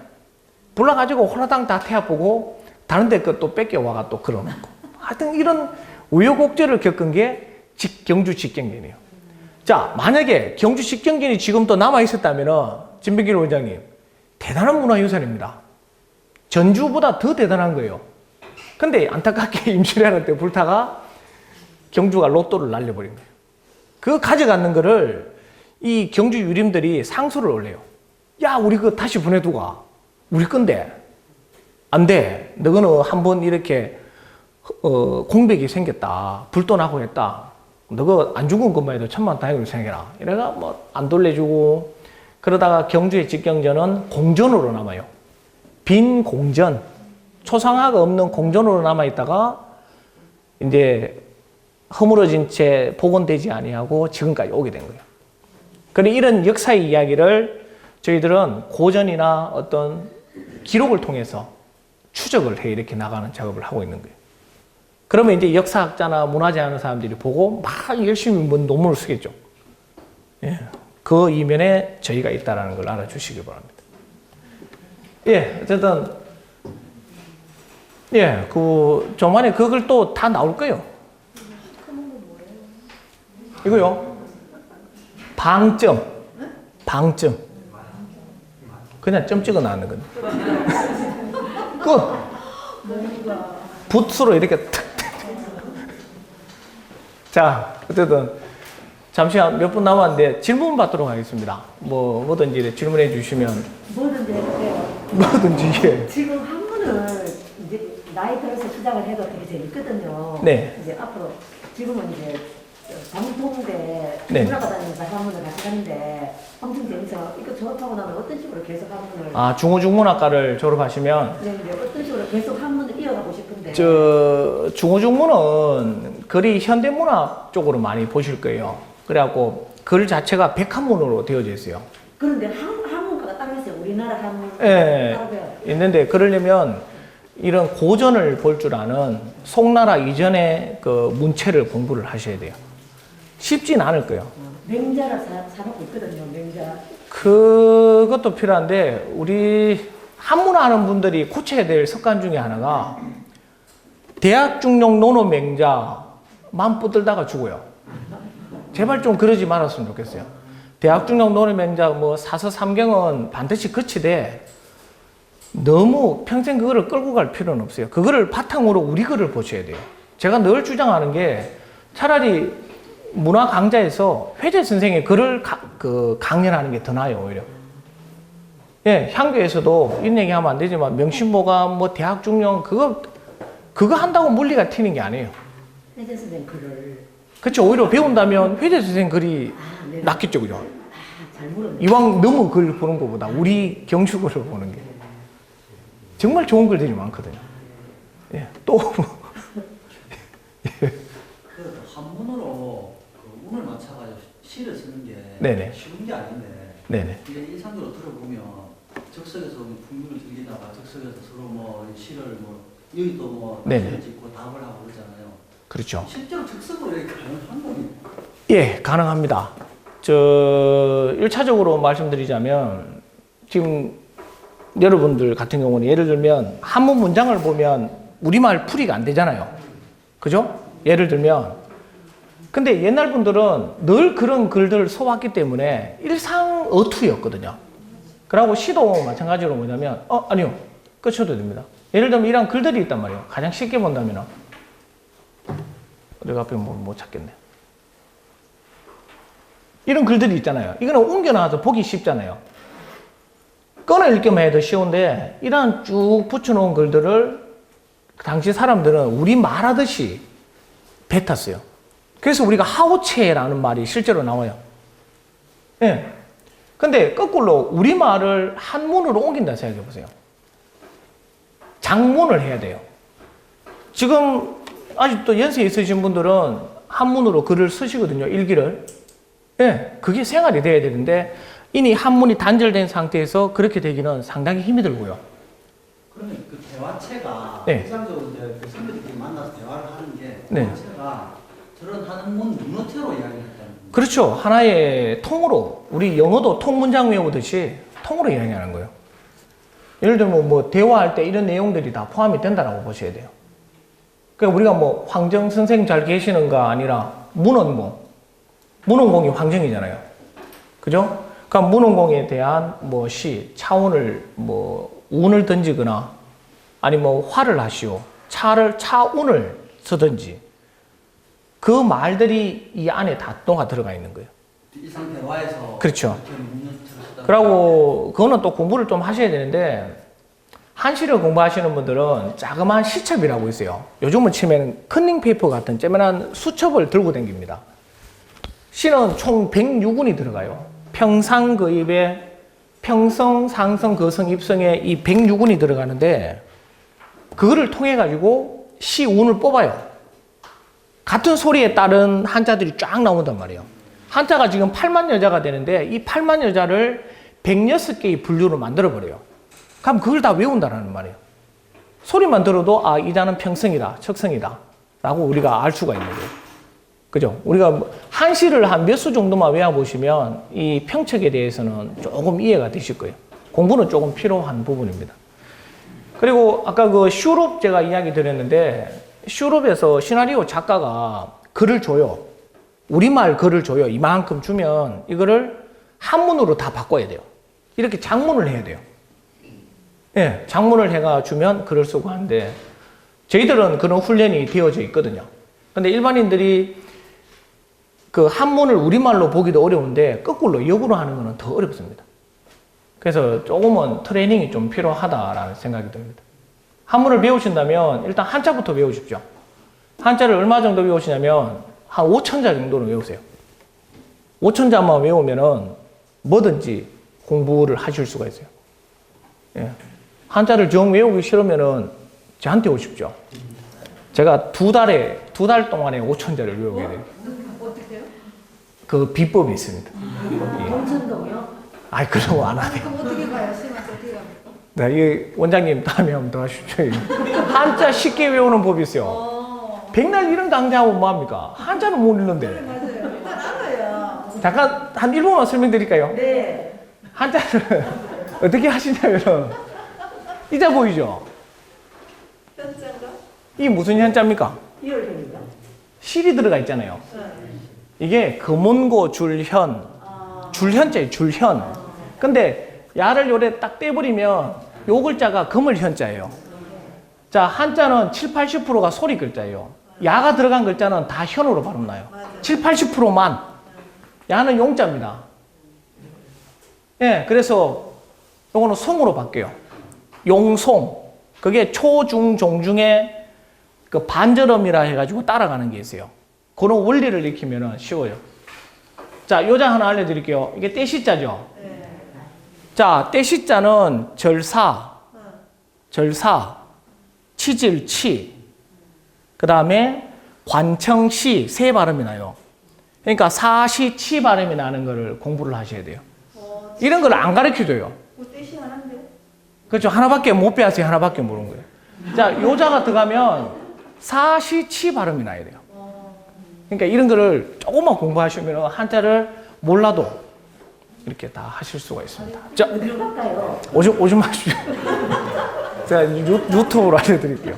불나가지고 홀라당 다 태워보고 다른 데 또 뺏겨와가 또 걸어놓고 하여튼 이런 우여곡절을 겪은 게 경주 직경전이에요. 자, 만약에 경주 직경전이 지금 또 남아있었다면 진백길 원장님 대단한 문화유산입니다. 전주보다 더 대단한 거예요. 근데 안타깝게 임시왜란 때 불타가 경주가 로또를 날려버린 거예요. 그거 가져가는 거를 이 경주 유림들이 상소를 올려요. 야, 우리 그거 다시 보내두가. 우리 건데. 안 돼. 너는 한번 이렇게 공백이 생겼다. 불도 나고 했다. 너가 안 죽은 것만 해도 천만다행으로 생겨라. 이래가 뭐 안 돌려주고 그러다가 경주의 직경전은 공전으로 남아요. 빈 공전. 초상화가 없는 공전으로 남아있다가 이제 허물어진 채 복원되지 아니하고 지금까지 오게 된 거예요. 그런데 이런 역사의 이야기를 저희들은 고전이나 어떤 기록을 통해서 추적을 해 이렇게 나가는 작업을 하고 있는 거예요. 그러면 이제 역사학자나 문화재 하는 사람들이 보고 막 열심히 뭐 논문을 쓰겠죠. 예. 그 이면에 저희가 있다는 걸 알아주시기 바랍니다. 예, 어쨌든, 예, 좀 안에 그걸 또 다 나올 거예요. 이거요. 방점. 방점. 그냥 점 찍어 놨는 건데. 끝. 붓으로 이렇게 탁. 자, 어쨌든 잠시만 몇 분 남았는데 질문 받도록 하겠습니다. 뭐든지 질문해 주시면. 뭐든지 해볼게요. 뭐든지. 예. 지금 한문을 이제 나이 들어서 시작을 해도 되게 재밌거든요. 네. 이제 앞으로 지금은 이제 방통대 네. 문화가 다니면서 한문을 같이 하는데 엄청 재밌어. 이거 졸업하고 나면 어떤 식으로 계속 한문을 아, 중어중문학과를 졸업하시면 네, 어떤 식으로 계속 한문을 이어가고 싶은데 중어중문은 글이 현대문학 쪽으로 많이 보실 거예요. 그래갖고 글 자체가 백한문으로 되어져 있어요. 그런데 한문과가 따로 있어요. 우리나라 한문 예, 따로 배워요. 있는데 그러려면 이런 고전을 볼 줄 아는 송나라 이전의 그 문체를 공부를 하셔야 돼요. 쉽진 않을 거예요. 맹자라 사놓고 있거든요. 맹자. 그것도 필요한데 우리 한문화 하는 분들이 고쳐야 될 습관 중에 하나가 대학 중용 논어 맹자만 붙들다가 죽어요. 제발 좀 그러지 말았으면 좋겠어요. 대학 중용 논어 맹자 뭐 사서 삼경은 반드시 거치되 너무 평생 그거를 끌고 갈 필요는 없어요. 그거를 바탕으로 우리 글을 보셔야 돼요. 제가 늘 주장하는 게 차라리 문화 강좌에서 회재 선생의 글을 강연하는 게 더 나아요, 오히려. 예, 향교에서도 이런 얘기 하면 안 되지만 명심보가 뭐 대학 중용 그거 한다고 물리가 튀는 게 아니에요. 회재 선생 글을 그렇죠. 오히려 배운다면 회재 선생 글이 네. 낫겠죠, 그죠? 잘 물었네. 이왕 너무 글 보는 것보다 우리 경주글을 보는 게 정말 좋은 글들이 많거든요. 예, 또 그 한문으로 그 운을 맞춰가지고 시를 쓰는 게 네네. 쉬운 게 아닌데 네네. 이게 일상적으로 들어보면 적석에서 뭐 풍류를 즐기다가 적석에서 서로 뭐 시를 뭐 여기 또뭐 네네. 시를 짓고 답을 하고 그러잖아요. 그렇죠. 실제로 적석으로 이렇게 가능한 거니? 예, 가능합니다. 1차적으로 말씀드리자면, 지금 여러분들 같은 경우는 예를 들면, 한문 문장을 보면 우리말 풀이가 안 되잖아요. 그죠? 예를 들면. 근데 옛날 분들은 늘 그런 글들을 써왔기 때문에 일상 어투였거든요. 그러고 시도 마찬가지로 뭐냐면, 아니요. 끝쳐도 됩니다. 예를 들면 이런 글들이 있단 말이에요. 가장 쉽게 본다면, 내가 앞에 못 찾겠네. 이런 글들이 있잖아요. 이거는 옮겨놔서 보기 쉽잖아요. 꺼내 읽기만 해도 쉬운데 이런 쭉 붙여놓은 글들을 당시 사람들은 우리 말하듯이 뱉었어요. 그래서 우리가 하우체라는 말이 실제로 나와요. 예. 근데 거꾸로 우리 말을 한문으로 옮긴다 생각해 보세요. 장문을 해야 돼요. 지금 아직도 연세 있으신 분들은 한문으로 글을 쓰시거든요. 일기를. 예, 그게 생활이 돼야 되는데 이미 한문이 단절된 상태에서 그렇게 되기는 상당히 힘이 들고요. 그러면 그 대화체가 네. 일상적으로 이제 그 선배들끼리 만나서 대화를 하는 게 네. 대화체가 저런 한문 문어체로 이야기를 했다는 거예요. 그렇죠. 하나의 통으로 우리 영어도 통문장 외우듯이 통으로 이야기하는 거예요. 예를 들면 뭐 대화할 때 이런 내용들이 다 포함이 된다라고 보셔야 돼요. 그러니까 우리가 뭐 황정 선생 잘 계시는가 아니라 문헌공. 문헌공이 황정이잖아요. 그죠? 그러니까 문원공에 대한 뭐 시, 차운을 뭐 운을 던지거나 아니 뭐 화를 하시오, 차운을 쓰든지 그 말들이 이 안에 다 녹아 들어가 있는 거예요. 일상 대화에서 그렇죠. 이렇게 문자처럼 쓰다 그리고 그거는 또 공부를 좀 하셔야 되는데 한시를 공부하시는 분들은 자그마한 시첩이라고 있어요. 요즘은 치면 컨닝 페이퍼 같은 쬐만한 수첩을 들고 다닙니다. 시는 총 106운이 들어가요. 평상 그 입에 평성, 상성, 거성, 입성에 이 106운이 들어가는데 그거를 통해 가지고 시 운을 뽑아요. 같은 소리에 따른 한자들이 쫙 나온단 말이에요. 한자가 지금 8만 여자가 되는데 이 8만 여자를 106개의 분류로 만들어 버려요. 그럼 그걸 다 외운다라는 말이에요. 소리만 들어도 아, 이 자는 평성이다, 척성이다 라고 우리가 알 수가 있는 거예요. 그죠? 우리가 한시를 한 몇 수 정도만 외워보시면 이 평척에 대해서는 조금 이해가 되실 거예요. 공부는 조금 필요한 부분입니다. 그리고 아까 그 슈룹 제가 이야기 드렸는데 슈룹에서 시나리오 작가가 글을 줘요. 우리말 글을 줘요. 이만큼 주면 이거를 한문으로 다 바꿔야 돼요. 이렇게 장문을 해야 돼요. 예, 장문을 해가 주면 글을 쓰고 하는데 저희들은 그런 훈련이 되어져 있거든요. 근데 일반인들이 그 한문을 우리말로 보기도 어려운데 거꾸로 역으로 하는 거는 더 어렵습니다. 그래서 조금은 트레이닝이 좀 필요하다라는 생각이 듭니다. 한문을 배우신다면 일단 한자부터 배우십시오. 한자를 얼마 정도 외우시냐면 한 5,000자 정도는 외우세요. 5,000자만 외우면은 뭐든지 공부를 하실 수가 있어요. 예. 한자를 정 외우기 싫으면은 저한테 오십시오. 제가 두 달 동안에 5,000자를 외우게 돼요. 어떻게요? 그 비법이 있습니다. 동천동이요? 아이, 그런 거 안 하네요. 그럼 어떻게 가요? 쌤한테 어떻게 갑니까? 네, 이 원장님 다음에 한번 더 하십시오. 한자 쉽게 외우는 법이 있어요. 백날 이런 강좌하면 뭐합니까? 한자는 못 읽는데. 맞아요. 일단 알아요. 잠깐 한 1분만 설명드릴까요? 네. 한자를 어떻게 하시냐면 이자 보이죠? 현장가? 이게 무슨 현자입니까? 이월입니다. 실이 들어가 있잖아요. 이게 금원고 줄현, 줄현자예요, 줄현. 근데 야를 요래 딱 떼버리면 요 글자가 금을 현자예요. 자, 한자는 7, 80%가 소리 글자예요. 야가 들어간 글자는 다 현으로 발음 나요. 7, 80%만. 야는 용자입니다. 예, 그래서 요거는 송으로 바뀌어요. 용송. 그게 초, 중, 종 중에 그 반절음이라 해가지고 따라가는 게 있어요. 그런 원리를 익히면 쉬워요. 자, 요자 하나 알려드릴게요. 이게 떼시자죠? 자, 떼시자는 절사, 치질, 치. 그 다음에 관청시, 세 발음이 나요. 그러니까 사시, 치 발음이 나는 거를 공부를 하셔야 돼요. 이런 걸 안 가르쳐줘요. 뭐 뜻이 하나인데? 그렇죠. 하나밖에 못 배웠어요. 하나밖에 모르는 거예요. 자, 요자가 들어가면 사시, 치 발음이 나야 돼요. 그러니까 이런 거를 조금만 공부하시면 한자를 몰라도 이렇게 다 하실 수가 있습니다. 자, 오줌 마십시오. 제가 유튜브로 알려드릴게요.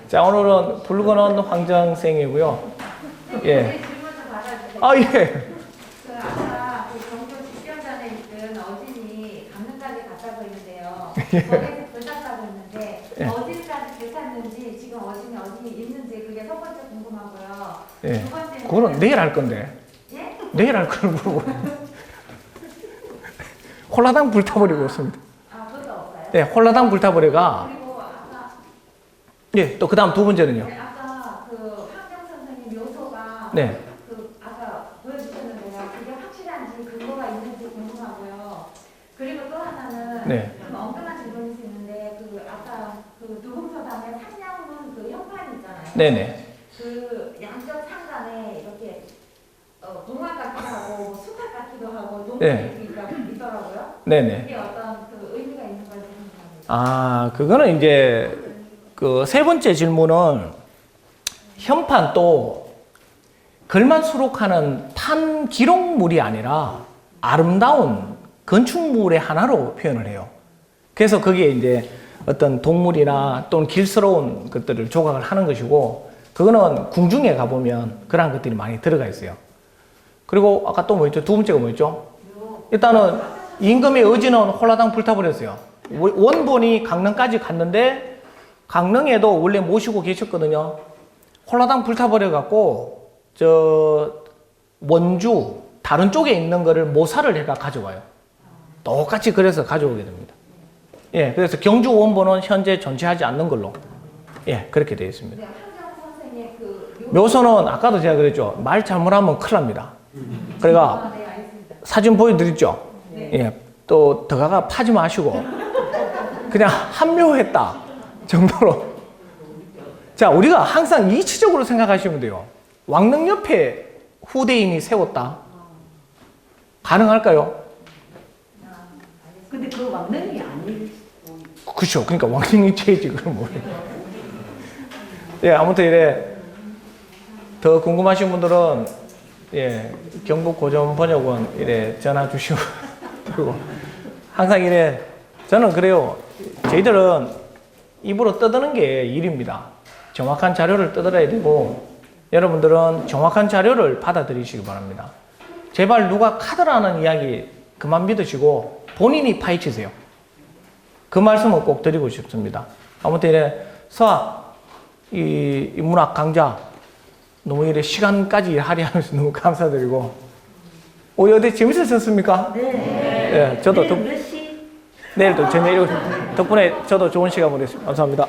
자, 오늘은 붉은 황정생이고요. 예. 질문 좀 받아주세요. 아, 예. 그 아까 그 경주 직경전에 있던 어진이 강릉까지 갔다고 했는데요. 거기서 불났다고 했는데 예. 어디까지 되찾는지 지금 어진이 있는지 그게 첫 번째 궁금하고요. 예. 두 번째는 그거는 내일 할 건데. 예? 내일 할 거는 모르고. 홀라당 불타버리고 있습니다. 아 그것도 없어요? 네, 홀라당 불타버려가. 그리고 아까 예, 또 그 다음 두 번째는요. 네, 아까 그 황정 선생님 묘소가 네. 그 아까 보여주셨는데요. 그게 확실한지 근거가 있는지 궁금하고요. 그리고 또 하나는 네. 좀 엉뚱한 질문일 수 있는데 그 아까 그 누궁서당에 상냥문 그 형판 있잖아요. 네네. 그 양쪽 상단에 이렇게 동화 같기도 하고 뭐 수탉 같기도 하고 동물이 네. 있더라고요. 네네. 그게 어떤 그 의미가 있는 걸지 궁금합니다. 아, 그거는 이제 그 세 번째 질문은 현판 또 글만 수록하는 판 기록물이 아니라 아름다운 건축물의 하나로 표현을 해요. 그래서 거기에 이제 어떤 동물이나 또는 길스러운 것들을 조각을 하는 것이고 그거는 궁중에 가보면 그런 것들이 많이 들어가 있어요. 그리고 아까 또 뭐 있죠? 두 번째가 뭐 있죠? 일단은 임금의 의지는 홀라당 불타버렸어요. 원본이 강릉까지 갔는데 강릉에도 원래 모시고 계셨거든요. 홀라당 불타버려갖고 저 원주 다른 쪽에 있는 거를 모사를 해가 가져와요. 똑같이 그래서 가져오게 됩니다. 예, 그래서 경주 원본은 현재 존재하지 않는 걸로 예 그렇게 되어 있습니다. 네, 한정 선생님 그 묘소는 아까도 제가 그랬죠. 말 잘못하면 큰일 납니다. 그러니까 네, 알겠습니다. 사진 보여드렸죠. 네. 예, 또 더가가 파지 마시고 그냥 합묘했다 정도로. 자, 우리가 항상 이치적으로 생각하시면 돼요. 왕릉 옆에 후대인이 세웠다. 가능할까요? 근데 그 왕릉이 아닐 그렇죠. 그러니까 왕릉이 죄지 그럼 뭐예요? 예, 아무튼 이래 더 궁금하신 분들은 예 경북 고전 번역원 이래 전화 주시고 그리고 항상 이래 저는 그래요. 저희들은 입으로 떠드는 게 일입니다. 정확한 자료를 떠들어야 되고 여러분들은 정확한 자료를 받아들이시기 바랍니다. 제발 누가 카드라는 이야기 그만 믿으시고 본인이 파헤치세요. 그 말씀을 꼭 드리고 싶습니다. 아무튼 이래 서학 이 문학 강좌 너무 이래 시간까지 할애하면서 너무 감사드리고 오늘 어디 재밌으셨습니까? 네. 예, 저도 내일 몇 시? 내일도 저녁 덕분에 저도 좋은 시간 보냈습니다. 감사합니다.